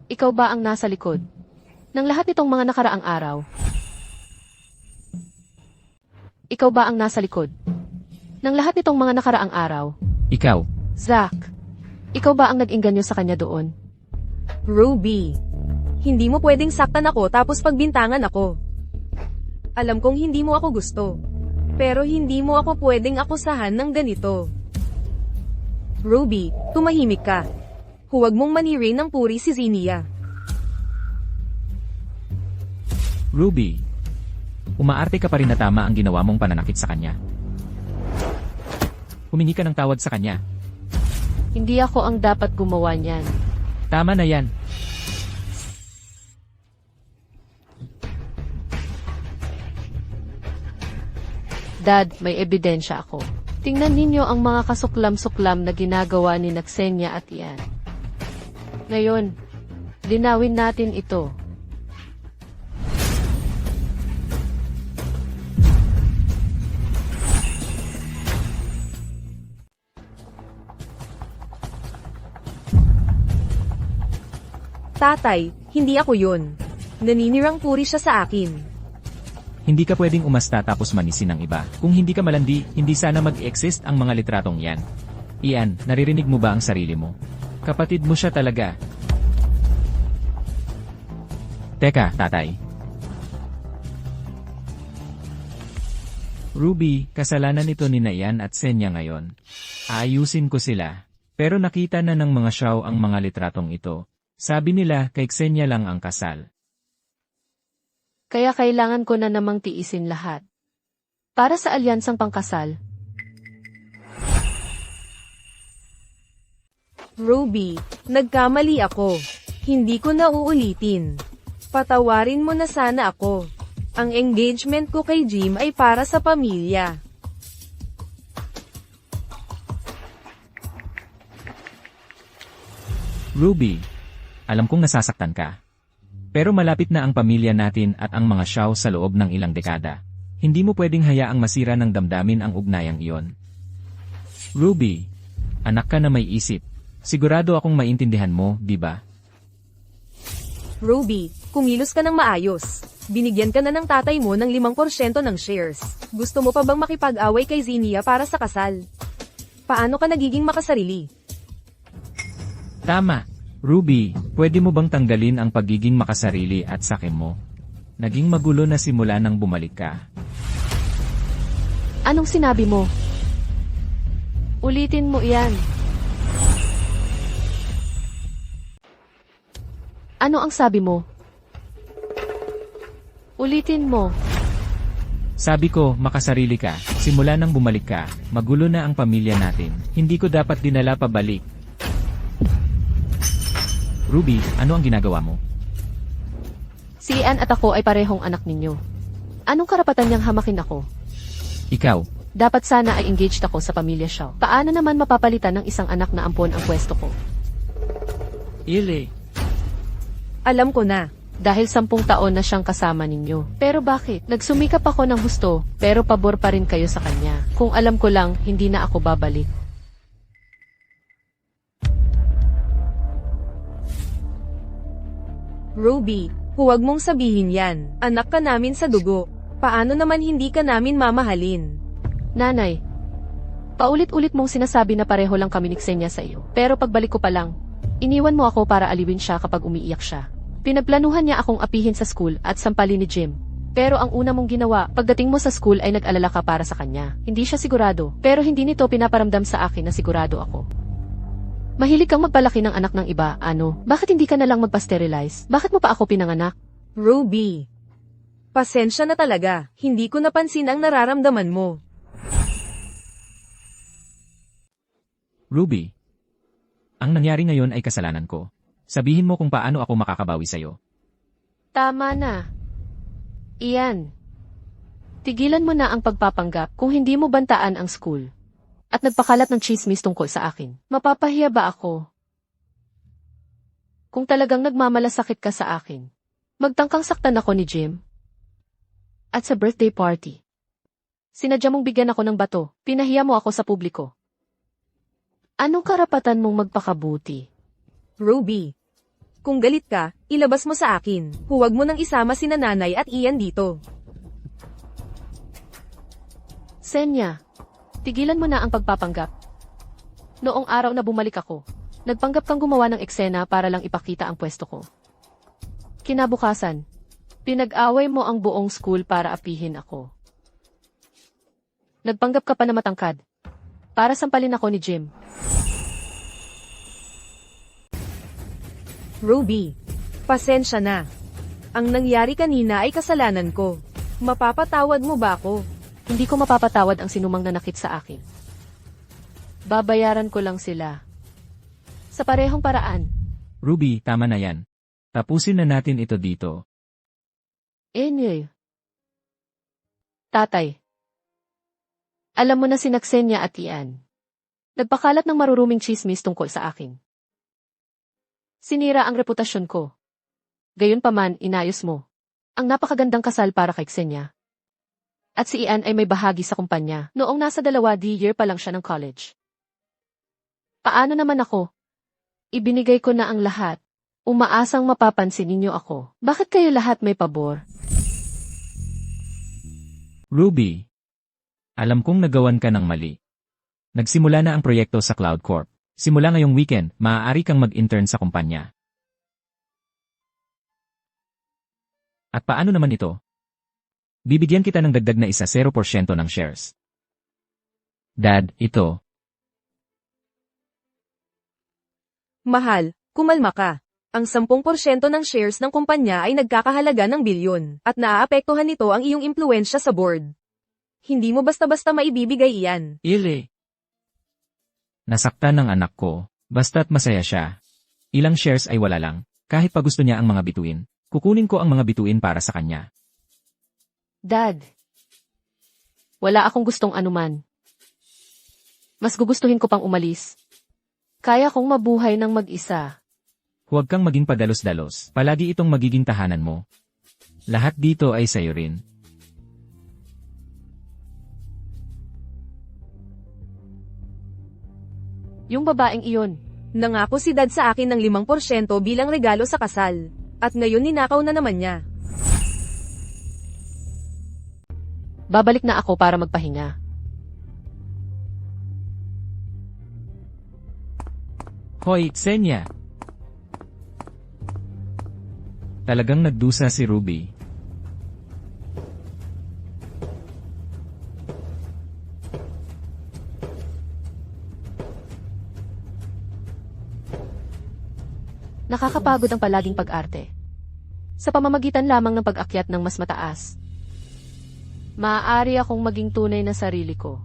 Ikaw ba ang nasa likod ng lahat nitong mga nakaraang araw? Ikaw ba ang nasa likod ng lahat nitong mga nakaraang araw? Ikaw. Zack, ikaw ba ang nag-engganyo sa kanya doon? Ruby, hindi mo pwedeng saktan ako tapos pagbintangan ako. Alam kong hindi mo ako gusto. Pero hindi mo ako pwedeng akusahan ng ganito. Ruby, tumahimik ka. Huwag mong manirain ng puri si Xenia. Ruby, umaarte ka pa rin na tama ang ginawa mong pananakit sa kanya. Humingi ka ng tawad sa kanya. Hindi ako ang dapat gumawa niyan. Tama na yan. Dad, may ebidensya ako. Tingnan ninyo ang mga kasuklam-suklam na ginagawa ni Xenia at Ian. Ngayon, linawin natin ito. Tatay, hindi ako yun. Naninirang puri siya sa akin. Hindi ka pwedeng umasta tapos manisin ng iba. Kung hindi ka malandi, hindi sana mag-exist ang mga litratong yan. Ian, naririnig mo ba ang sarili mo? Kapatid mo siya talaga. Teka, tatay. Ruby, kasalanan ito ni Ian at Xenia ngayon. Aayusin ko sila. Pero nakita na ng mga Xiao ang mga litratong ito. Sabi nila kay Xenia lang ang kasal. Kaya kailangan ko na namang tiisin lahat. Para sa alyansang pangkasal. Ruby, nagkamali ako. Hindi ko na uulitin. Patawarin mo na sana ako. Ang engagement ko kay Jim ay para sa pamilya. Ruby, alam kong nasasaktan ka. Pero malapit na ang pamilya natin at ang mga Xiao sa loob ng ilang dekada. Hindi mo pwedeng hayaang masira ng damdamin ang ugnayang iyon. Ruby, anak ka na may isip. Sigurado akong maintindihan mo, di ba? Ruby, kumilos ka ng maayos. Binigyan ka na ng tatay mo ng 5% ng shares. Gusto mo pa bang makipag-away kay Xenia para sa kasal? Paano ka nagiging makasarili? Tama. Ruby, pwede mo bang tanggalin ang pagiging makasarili at sakim mo? Naging magulo na simula nang bumalik ka. Anong sinabi mo? Ulitin mo yan. Ano ang sabi mo? Ulitin mo. Sabi ko, makasarili ka. Simula nang bumalik ka, magulo na ang pamilya natin. Hindi ko dapat dinala pabalik. Ruby, ano ang ginagawa mo? Si Ian at ako ay parehong anak ninyo. Anong karapatan niyang hamakin ako? Ikaw, Dapat sana ay engaged ako sa pamilya Xiao. Paano naman mapapalitan ng isang anak na ampon ang pwesto ko? Ili. Alam ko na. Dahil 10 taon na siyang kasama ninyo. Pero bakit? Nagsumikap ako ng husto, pero pabor pa rin kayo sa kanya. Kung alam ko lang, hindi na ako babalik. Ruby, huwag mong sabihin yan. Anak ka namin sa dugo. Paano naman hindi ka namin mamahalin? Nanay, paulit-ulit mong sinasabi na pareho lang kami ni Xenia sa iyo. Pero pagbalik ko pa lang, iniwan mo ako para aliwin siya kapag umiiyak siya. Pinagplanuhan niya akong apihin sa school at sampalin ni Jim. Pero ang una mong ginawa, pagdating mo sa school ay nag-alala ka para sa kanya. Hindi siya sigurado, pero hindi nito pinaparamdam sa akin na sigurado ako. Mahilig kang magpalaki ng anak ng iba, ano? Bakit hindi ka na lang magpa-sterilize? Bakit mo pa ako pinanganak? Ruby. Pasensya na talaga, hindi ko napansin ang nararamdaman mo. Ruby. Ang nangyari ngayon ay kasalanan ko. Sabihin mo kung paano ako makakabawi sa'yo. Tama na. Iyan. Tigilan mo na ang pagpapanggap kung hindi mo bantaan ang school. At nagpakalat ng chismis tungkol sa akin. Mapapahiya ba ako? Kung talagang nagmamalasakit ka sa akin, magtangkang saktan ako ni Jim. At sa birthday party, sinadya mong bigyan ako ng bato, pinahiya mo ako sa publiko. Anong karapatan mong magpakabuti? Ruby. Kung galit ka, ilabas mo sa akin. Huwag mo nang isama sina nanay at Ian dito. Senya, tigilan mo na ang pagpapanggap. Noong araw na bumalik ako, nagpanggap kang gumawa ng eksena para lang ipakita ang pwesto ko. Kinabukasan, pinag-away mo ang buong school para apihin ako. Nagpanggap ka pa na matangkad, para sampalin ako ni Jim. Ruby. Pasensya na. Ang nangyari kanina ay kasalanan ko. Mapapatawad mo ba ako? Hindi ko mapapatawad ang sinumang nanakit sa akin. Babayaran ko lang sila. Sa parehong paraan. Ruby, tama na yan. Tapusin na natin ito dito. Anyway. Tatay. Alam mo na si Ksenia at Ian. Nagpakalat ng maruruming chismis tungkol sa akin. Sinira ang reputasyon ko. Gayunpaman, inayos mo. Ang napakagandang kasal para kay Ksenia. At si Ian ay may bahagi sa kumpanya noong nasa 2nd year pa lang siya ng college. Paano naman ako? Ibinigay ko na ang lahat. Umaasang mapapansin ninyo ako. Bakit kayo lahat may pabor? Ruby. Alam kong nagawan ka ng mali. Nagsimula na ang proyekto sa Cloud Corp. Simula ngayong weekend, maaari kang mag-intern sa kumpanya. At paano naman ito? Bibigyan kita ng dagdag na 0% ng shares. Dad, ito. Mahal, kumalma ka. Ang 10% ng shares ng kumpanya ay nagkakahalaga ng bilyon, at naaapektuhan nito ang iyong impluwensya sa board. Hindi mo basta-basta maibibigay iyan. Ile. Nasaktan ng anak ko, basta't masaya siya. Ilang shares ay wala lang, kahit pa gusto niya ang mga bituin. Kukunin ko ang mga bituin para sa kanya. Dad. Wala akong gustong anuman. Mas gugustuhin ko pang umalis. Kaya kong mabuhay ng mag-isa. Huwag kang maging padalos-dalos, palagi itong magiging tahanan mo. Lahat dito ay sayo rin. Yung babaeng iyon. Nangako si Dad sa akin ng 5% bilang regalo sa kasal. At ngayon ninakaw na naman niya. Babalik na ako para magpahinga. Hoy, Ksenia! Talagang nagdusa si Ruby. Nakakapagod ang palaging pag-arte. Sa pamamagitan lamang ng pag-akyat ng mas mataas, maaari akong maging tunay na sarili ko.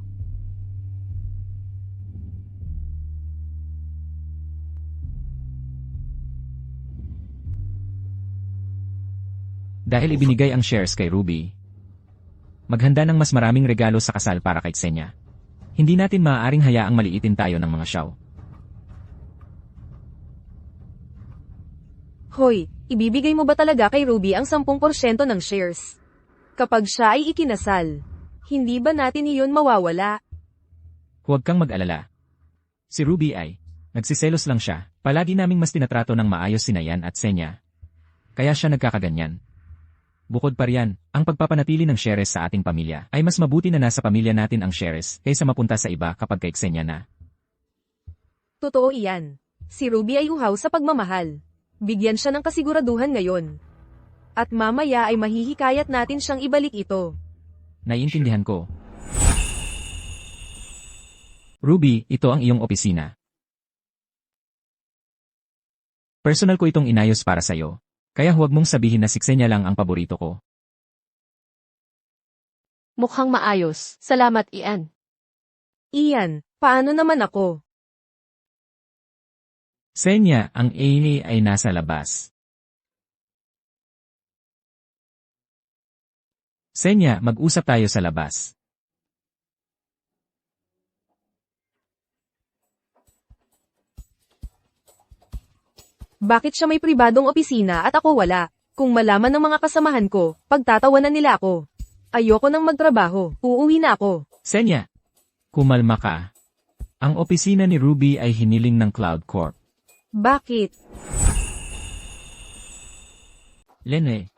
Dahil ibinigay ang shares kay Ruby, maghanda ng mas maraming regalo sa kasal para kay Ksenia. Hindi natin maaaring hayaang maliitin tayo ng mga shaw. Hoy, ibibigay mo ba talaga kay Ruby ang 10% ng shares? Kapag siya ay ikinasal, hindi ba natin iyon mawawala? Huwag kang mag-alala. Si Ruby ay, nagsiselos lang siya, palagi naming mas tinatrato ng maayos si Ian at Ksenia. Kaya siya nagkakaganyan. Bukod pa riyan, ang pagpapanatili ng shares sa ating pamilya ay mas mabuti na nasa pamilya natin ang shares kaysa mapunta sa iba kapag kay Ksenia na. Totoo iyan. Si Ruby ay uhaw sa pagmamahal. Bigyan siya ng kasiguraduhan ngayon. At mamaya ay mahihikayat natin siyang ibalik ito. Naiintindihan ko. Ruby, ito ang iyong opisina. Personal ko itong inayos para sa'yo. Kaya huwag mong sabihin na si Xenia lang ang paborito ko. Mukhang maayos. Salamat, Ian. Ian, paano naman ako? Xenia, ang Amy ay nasa labas. Xenia, mag-usap tayo sa labas. Bakit siya may pribadong opisina at ako wala? Kung malaman ng mga kasamahan ko, pagtatawanan nila ako. Ayoko nang magtrabaho, uuwi na ako. Xenia, kumalma ka. Ang opisina ni Ruby ay hiniling ng Cloud Corp. Bakit? Lene,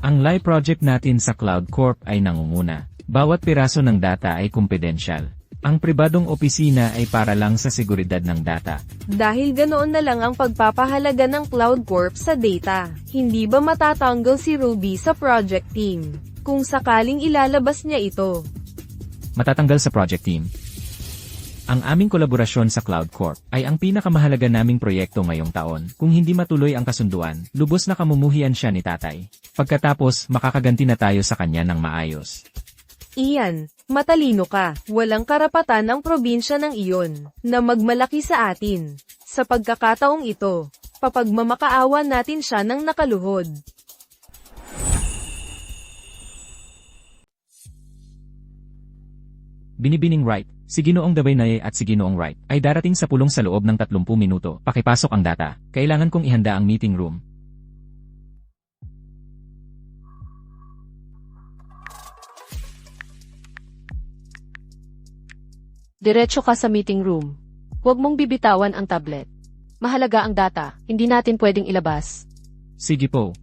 ang live project natin sa Cloud Corp ay nangunguna. Bawat piraso ng data ay kumpidensyal. Ang pribadong opisina ay para lang sa seguridad ng data. Dahil ganoon na lang ang pagpapahalaga ng Cloud Corp sa data. Hindi ba matatanggal si Ruby sa project team? Kung sakaling ilalabas niya ito. Matatanggal sa project team. Ang aming kolaborasyon sa Cloud Corp ay ang pinakamahalaga naming proyekto ngayong taon. Kung hindi matuloy ang kasunduan, lubos na kamumuhian siya ni tatay. Pagkatapos, makakaganti na tayo sa kanya ng maayos. Ian, matalino ka. Walang karapatan ang probinsya ng iyon na magmalaki sa atin. Sa pagkakataong ito, papagmamakaawa natin siya ng nakaluhod. Binibining Wright, si Ginoong Dabaynay at si Ginoong Wright ay darating sa pulong sa loob ng 30 minuto. Pakipasok ang data. Kailangan kong ihanda ang meeting room. Diretso ka sa meeting room. Huwag mong bibitawan ang tablet. Mahalaga ang data, hindi natin pwedeng ilabas. Sige po.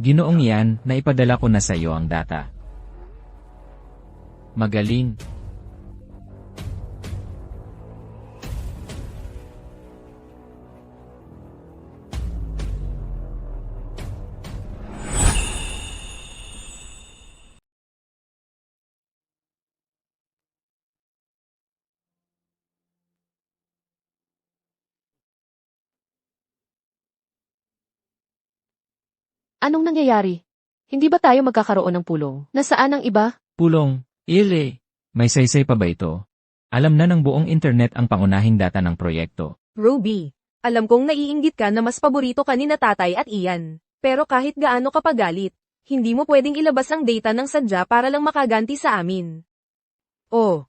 Ginoong Ian, naipadala ko na sa iyo ang data. Magaling. Anong nangyayari? Hindi ba tayo magkakaroon ng pulong? Nasaan ang iba? Pulong, Ile. May saysay pa ba ito? Alam na ng buong internet ang pangunahing data ng proyekto. Ruby, alam kong naiinggit ka na mas paborito ka ni na tatay at Ian. Pero kahit gaano ka pagalit, hindi mo pwedeng ilabas ang data ng sadya para lang makaganti sa amin. Oh,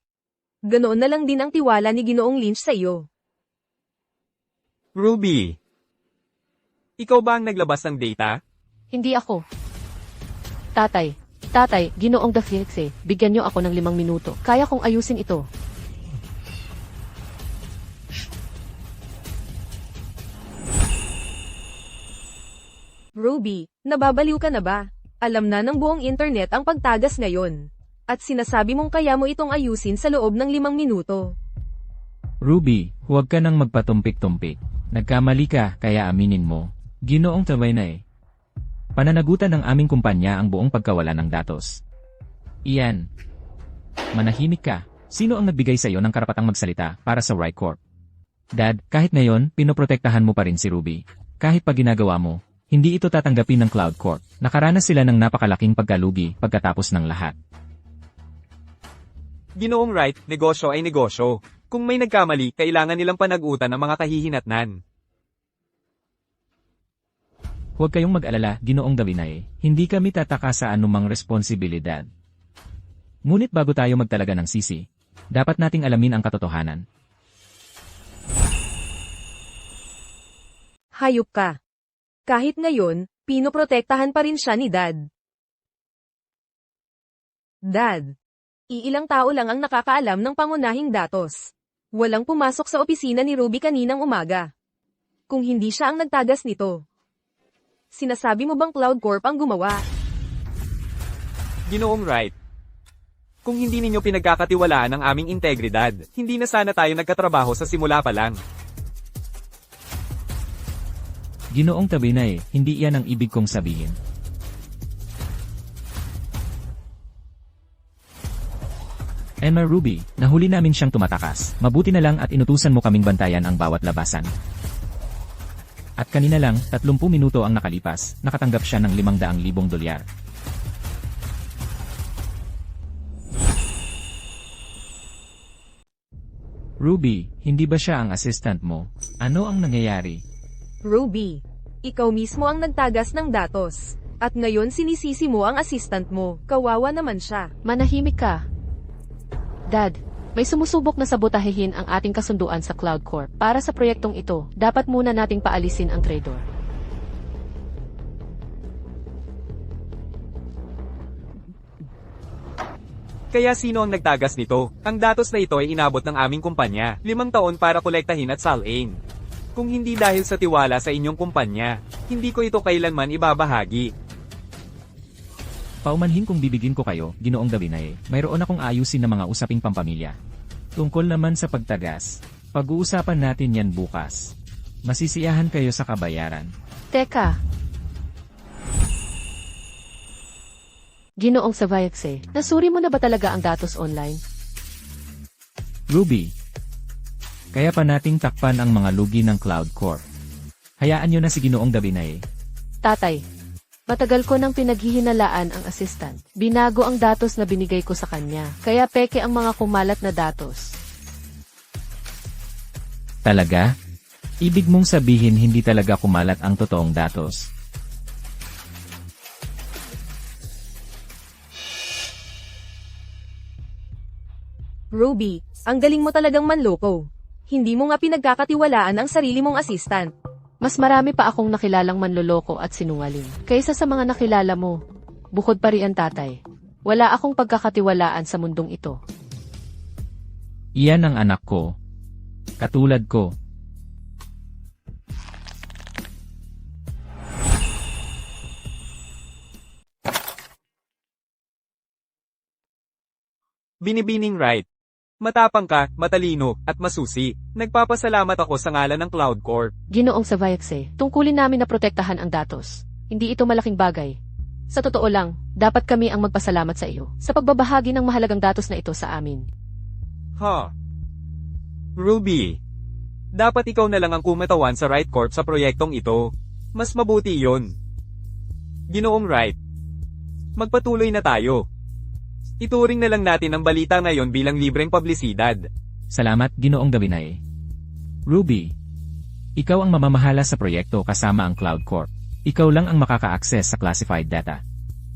ganoon na lang din ang tiwala ni Ginoong Lynch sa iyo. Ruby, ikaw ba ang naglabas ng data? Hindi ako. Tatay, Ginoong The Felix bigyan niyo ako ng 5 minuto. Kaya kong ayusin ito. Ruby, nababaliw ka na ba? Alam na ng buong internet ang pagtagas ngayon. At sinasabi mong kaya mo itong ayusin sa loob ng 5 minuto. Ruby, huwag ka nang magpatumpik-tumpik. Nagkamali ka, kaya aminin mo. Ginoong Dabaynay. Pananagutan ng aming kumpanya ang buong pagkawala ng datos. Ian, manahimik ka. Sino ang nagbigay sa iyo ng karapatang magsalita para sa Wright Corp? Dad, kahit ngayon, pinoprotektahan mo pa rin si Ruby. Kahit pag ginagawa mo, hindi ito tatanggapin ng Cloud Corp. Nakaranas sila ng napakalaking pagkalugi pagkatapos ng lahat. Ginoong Wright, negosyo ay negosyo. Kung may nagkamali, kailangan nilang panagutan ng mga kahihinatnan. Huwag kayong mag-alala, Ginoong Dabaynay. Hindi kami tataka sa anumang responsibilidad. Ngunit bago tayo magtalaga ng sisi, dapat nating alamin ang katotohanan. Hayop ka. Kahit ngayon, pinoprotektahan pa rin siya ni Dad. Dad, iilang tao lang ang nakakaalam ng pangunahing datos. Walang pumasok sa opisina ni Ruby kaninang umaga. kung hindi siya ang nagtagas nito. Sinasabi mo bang Cloud Corp ang gumawa? Ginoong Wright. Kung hindi ninyo pinagkakatiwalaan ang aming integridad, hindi na sana tayo nagkatrabaho sa simula pa lang. Ginoong Tabinay, hindi iyan ang ibig kong sabihin. Emma Ruby, nahuli namin siyang tumatakas. Mabuti na lang at inutusan mo kaming bantayan ang bawat labasan. At kanina lang, 30 minuto ang nakalipas, nakatanggap siya ng $500,000. Ruby, hindi ba siya ang assistant mo? Ano ang nangyayari? Ruby, ikaw mismo ang nagtagas ng datos. At ngayon sinisisi mo ang assistant mo. Kawawa naman siya. Manahimik ka. Dad, may sumusubok na sabotahehin ang ating kasunduan sa Cloud Corp. Para sa proyektong ito, dapat muna nating paalisin ang traitor. Kaya sino ang nagtagas nito? Ang datos na ito ay inabot ng aming kumpanya, 5 taon para kolektahin at salin. Kung hindi dahil sa tiwala sa inyong kumpanya, hindi ko ito kailanman ibabahagi. Paumanhin kung bibigin ko kayo, Ginoong Dabinay, mayroon akong ayusin na mga usaping pampamilya. Tungkol naman sa pagtagas, pag-uusapan natin yan bukas. Masisiyahan kayo sa kabayaran. Teka. Ginoong Savayakse, nasuri mo na ba talaga ang datos online? Ruby, kaya pa nating takpan ang mga lugi ng Cloud Corp. Hayaan nyo na si Ginoong Dabinay. Tatay, matagal ko nang pinaghihinalaan ang assistant. Binago ang datos na binigay ko sa kanya, kaya peke ang mga kumalat na datos. Talaga? Ibig mong sabihin hindi talaga kumalat ang totoong datos. Ruby, ang galing mo talagang manloko. Hindi mo nga pinagkakatiwalaan ang sarili mong assistant. Mas marami pa akong nakilalang manloloko at sinungaling kaysa sa mga nakilala mo. Bukod pa riyan, tatay. Wala akong pagkakatiwalaan sa mundong ito. Iyan ang anak ko. Katulad ko. Binibining Wright. Matapang ka, matalino, at masusi. Nagpapasalamat ako sa ngalan ng Cloud Corp. Ginoong Savayakse, tungkulin namin na protektahan ang datos. Hindi ito malaking bagay. Sa totoo lang, dapat kami ang magpasalamat sa iyo sa pagbabahagi ng mahalagang datos na ito sa amin. Ruby. Dapat ikaw na lang ang kumatawan sa Wright Corp sa proyektong ito. Mas mabuti iyon. Ginoong Wright. Magpatuloy na tayo. Ituring na lang natin ang balita ngayon bilang libreng publisidad. Salamat, Ginoong Dabinay. Ruby, ikaw ang mamamahala sa proyekto kasama ang Cloud Corp. Ikaw lang ang makaka-access sa classified data.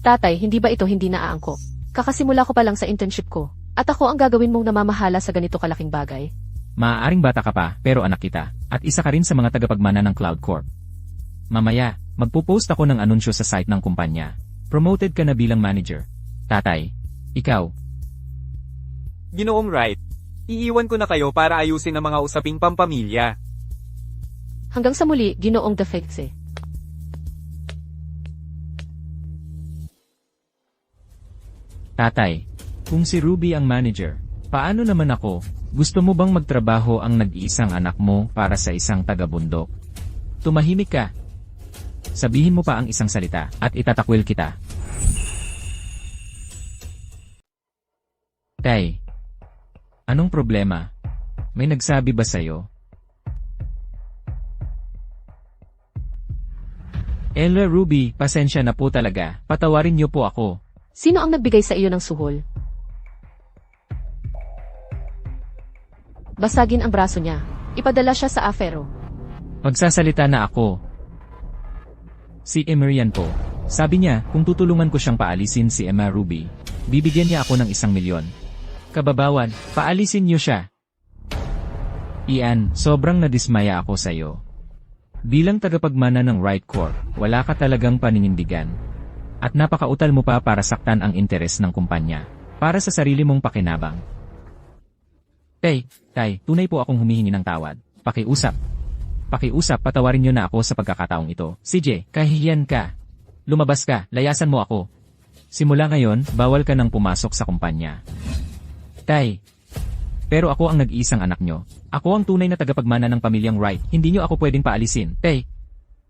Tatay, hindi ba ito hindi naaangkop? Kakasimula ko pa lang sa internship ko, at ako ang gagawin mong namamahala sa ganito kalaking bagay. Maaaring bata ka pa, pero anak kita, at isa ka rin sa mga tagapagmana ng Cloud Corp. Mamaya, magpo-post ako ng anunsyo sa site ng kumpanya. Promoted ka na bilang manager. Tatay, ikaw. Ginoong Wright. Iiwan ko na kayo para ayusin ang mga usaping pampamilya. Hanggang sa muli, Ginoong Defekse. Tatay, kung si Ruby ang manager, paano naman ako? Gusto mo bang magtrabaho ang nag-iisang anak mo para sa isang taga-bundok? Tumahimik ka. Sabihin mo pa ang isang salita at itatakwil kita. Tay, anong problema? May nagsabi ba sa'yo? Ella Ruby, pasensya na po talaga. Patawarin niyo po ako. Sino ang nagbigay sa iyo ng suhol? Basagin ang braso niya. Ipadala siya sa afero. Magsasalita na ako. Si Emerian po. Sabi niya, kung tutulungan ko siyang paalisin si Emma Ruby, bibigyan niya ako ng 1,000,000. Kababawan, paalisin niyo siya. Ian, sobrang nadismaya ako sa'yo. Bilang tagapagmana ng Wright Corp, wala ka talagang paninindigan. At napakautal mo pa para saktan ang interes ng kumpanya. Para sa sarili mong pakinabang. Tay, tunay po akong humihingi ng tawad. Pakiusap. pakiusap patawarin niyo na ako sa pagkakataong ito. CJ, kahihiyan ka. Lumabas ka, layasan mo ako. Simula ngayon, bawal ka nang pumasok sa kumpanya. Tay. Pero ako ang nag-iisang anak nyo. Ako ang tunay na tagapagmana ng pamilyang Wright. Hindi nyo ako pwedeng paalisin. Tay.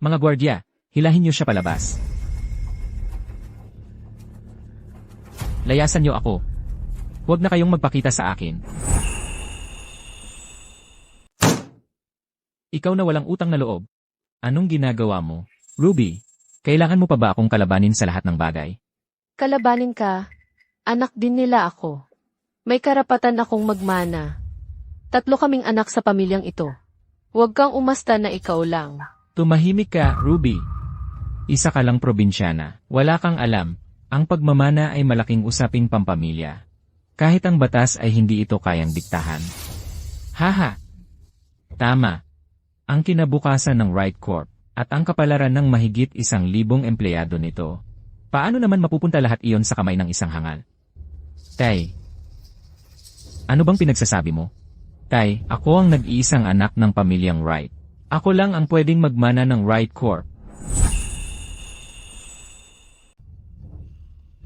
Mga gwardya, hilahin nyo siya palabas. Layasan nyo ako. Huwag na kayong magpakita sa akin. Ikaw na walang utang na loob. Anong ginagawa mo? Ruby, kailangan mo pa ba akong kalabanin sa lahat ng bagay? Kalabanin ka. Anak din nila ako. May karapatan akong magmana. 3 kaming anak sa pamilyang ito. Huwag kang umasta na ikaw lang. Tumahimik ka, Ruby. Isa ka lang probinsyana. Wala kang alam. Ang pagmamana ay malaking usaping pampamilya. Kahit ang batas ay hindi ito kayang diktahan. Haha. Tama. Ang kinabukasan ng Wright Corp at ang kapalaran ng mahigit 1,000 empleyado nito. Paano naman mapupunta lahat iyon sa kamay ng isang hangal? Tay. Ano bang pinagsasabi mo? Tay, ako ang nag-iisang anak ng pamilyang Wright. Ako lang ang pwedeng magmana ng Wright Corp.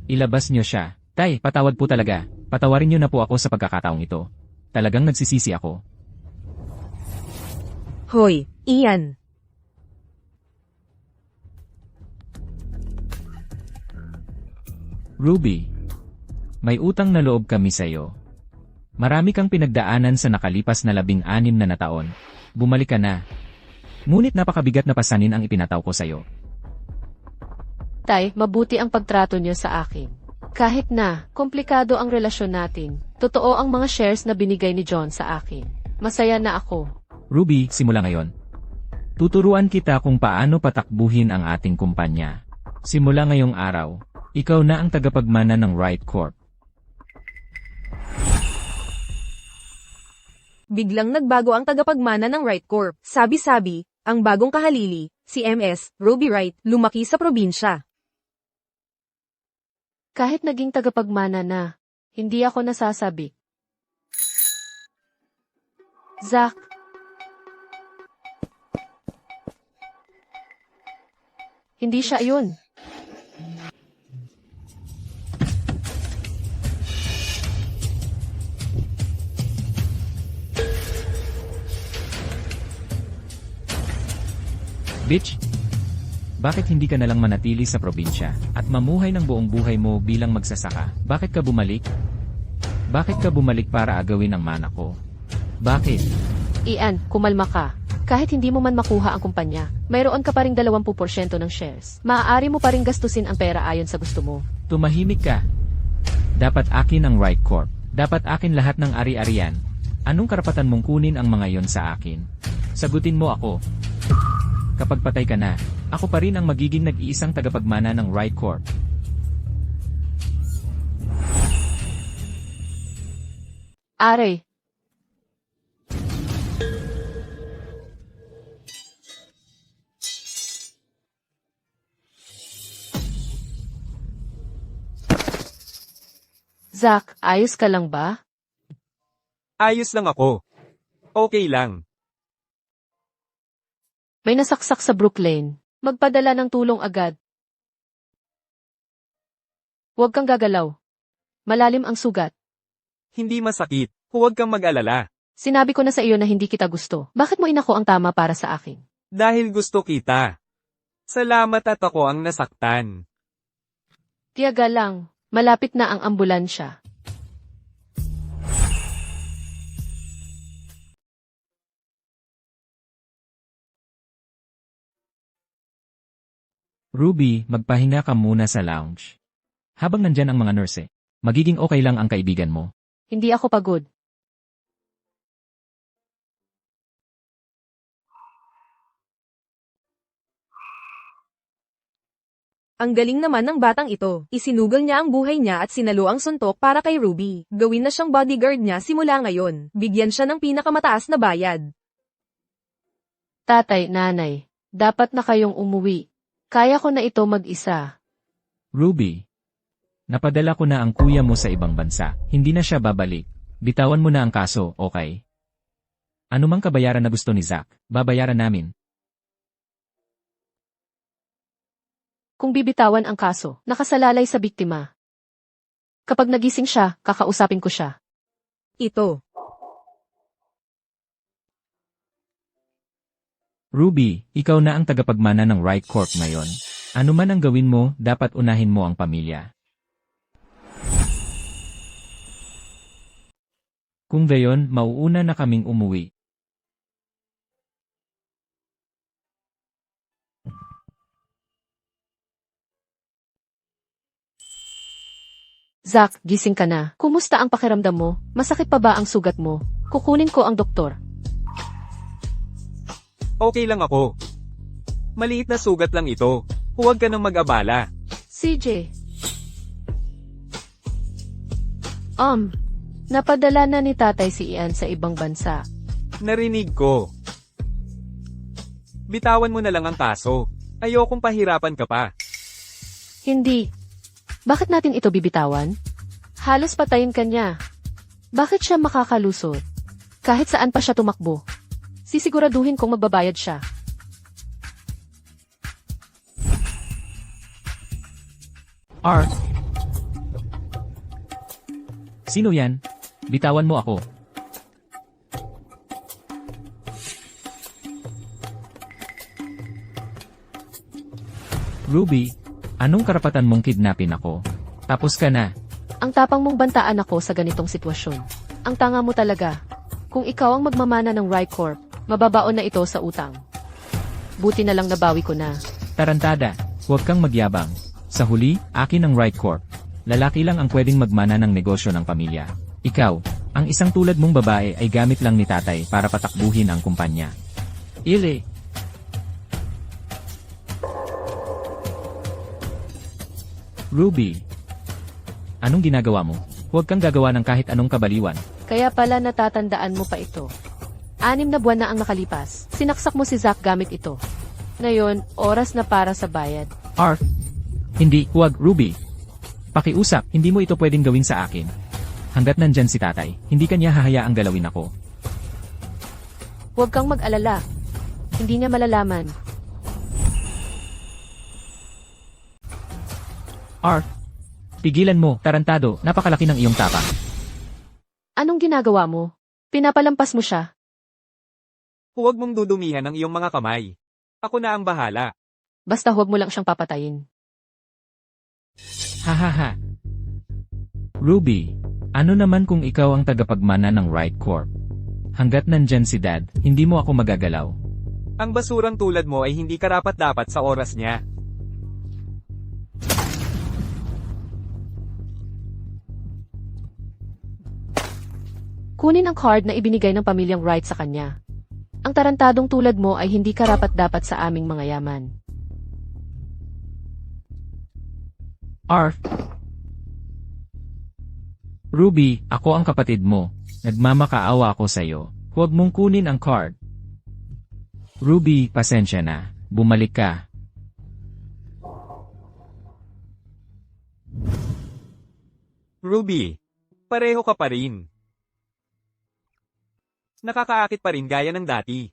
Ilabas niyo siya. Tay, patawad po talaga. Patawarin niyo na po ako sa pagkakataong ito. Talagang nagsisisi ako. Hoy, Ian. Ruby, may utang na loob kami sa'yo. Marami kang pinagdaanan sa nakalipas na 16 na taon. Bumalik ka na. Ngunit napakabigat na pasanin ang ipinataw ko sa'yo. Tay, mabuti ang pagtrato niyo sa akin. Kahit na, komplikado ang relasyon natin, totoo ang mga shares na binigay ni John sa akin. Masaya na ako. Ruby, simula ngayon. Tuturuan kita kung paano patakbuhin ang ating kumpanya. Simula ngayong araw, ikaw na ang tagapagmana ng Wright Corp. Biglang nagbago ang tagapagmana ng Wright Corp. Sabi-sabi, ang bagong kahalili, si MS, Ruby Wright, lumaki sa probinsya. Kahit naging tagapagmana na, hindi ako nasasabi. Zach. Hindi siya yun. Bitch! Bakit hindi ka nalang manatili sa probinsya at mamuhay ng buong buhay mo bilang magsasaka? Bakit ka bumalik? Bakit ka bumalik para agawin ang mana ko? Bakit? Ian, kumalma ka. Kahit hindi mo man makuha ang kumpanya, mayroon ka pa ring 20% ng shares. Maaari mo pa ring gastusin ang pera ayon sa gusto mo. Tumahimik ka. Dapat akin ang Wright Corp. Dapat akin lahat ng ari-arian. Anong karapatan mong kunin ang mga yon sa akin? Sagutin mo ako. Kapag patay ka na, ako pa rin ang magiging nag-iisang tagapagmana ng Wright Corp. Aray. Zach, ayos ka lang ba? Ayos lang ako. Okay lang. May nasaksak sa Brooklyn. Magpadala ng tulong agad. Huwag kang gagalaw. Malalim ang sugat. Hindi masakit. Huwag kang mag-alala. Sinabi ko na sa iyo na hindi kita gusto. Bakit mo inako ang tama para sa akin? Dahil gusto kita. Salamat at ako ang nasaktan. Tiyaga lang. Malapit na ang ambulansya. Ruby, magpahinga ka muna sa lounge. Habang nandyan ang mga nurse, magiging okay lang ang kaibigan mo. Hindi ako pagod. Ang galing naman ng batang ito. Isinugal niya ang buhay niya at sinalo ang suntok para kay Ruby. Gawin na siyang bodyguard niya simula ngayon. Bigyan siya ng pinakamataas na bayad. Tatay, nanay, dapat na kayong umuwi. Kaya ko na ito mag-isa. Ruby, napadala ko na ang kuya mo sa ibang bansa. Hindi na siya babalik. Bitawan mo na ang kaso, okay? Anumang kabayaran na gusto ni Zack, babayaran namin. Kung bibitawan ang kaso, nakasalalay sa biktima. Kapag nagising siya, kakausapin ko siya. Ito. Ruby, ikaw na ang tagapagmana ng Right Corp ngayon. Ano man ang gawin mo, dapat unahin mo ang pamilya. Kung gayon, mauuna na kaming umuwi. Zack, gising ka na. Kumusta ang pakiramdam mo? Masakit pa ba ang sugat mo? Kukunin ko ang doktor. Okay lang ako. Maliit na sugat lang ito. Huwag ka nang mag-abala. CJ. Napadala na ni tatay si Ian sa ibang bansa. Narinig ko. Bitawan mo na lang ang kaso. Ayokong pahirapan ka pa. Hindi. Bakit natin ito bibitawan? Halos patayin ka niya. Bakit siya makakalusot? Kahit saan pa siya tumakbo. Sisiguraduhin kong magbabayad siya. R. Sino yan? Bitawan mo ako. Ruby, anong karapatan mong kidnapin ako? Tapos ka na. Ang tapang mong bantaan ako sa ganitong sitwasyon. Ang tanga mo talaga. Kung ikaw ang magmamana ng Right Corp, mababaon na ito sa utang. Buti na lang nabawi ko na. Tarantada, huwag kang magyabang. Sa huli, akin ang Right Corp. Lalaki lang ang pwedeng magmana ng negosyo ng pamilya. Ikaw, ang isang tulad mong babae ay gamit lang ni tatay para patakbuhin ang kumpanya. Ile. Ruby, anong ginagawa mo? Huwag kang gagawa ng kahit anong kabaliwan. Kaya pala natatandaan mo pa ito. 6 na buwan na ang nakalipas. Sinaksak mo si Zack gamit ito. Ngayon, oras na para sa bayad. R. Hindi, huwag, Ruby. Pakiusap, hindi mo ito pwedeng gawin sa akin. Hanggat nandyan si tatay, hindi kanya hahayaang galawin ako. Huwag kang mag-alala. Hindi niya malalaman. R. Pigilan mo, tarantado, napakalaki ng iyong tapang. Anong ginagawa mo? Pinapalampas mo siya. Huwag mong dudumihan ang iyong mga kamay. Ako na ang bahala. Basta huwag mo lang siyang papatayin. Hahaha. Ruby, ano naman kung ikaw ang tagapagmana ng Right Corp? Hanggat nandyan si Dad, hindi mo ako magagalaw. Ang basurang tulad mo ay hindi karapat-dapat sa oras niya. Kunin ang card na ibinigay ng pamilyang Wright sa kanya. Ang tarantadong tulad mo ay hindi karapat-dapat sa aming mga yaman. R. Ruby, ako ang kapatid mo. Nagmamakaawa ako sa'yo. Huwag mong kunin ang card. Ruby, pasensya na. Bumalik ka. Ruby, pareho ka pa rin. Nakakaakit pa rin gaya ng dati.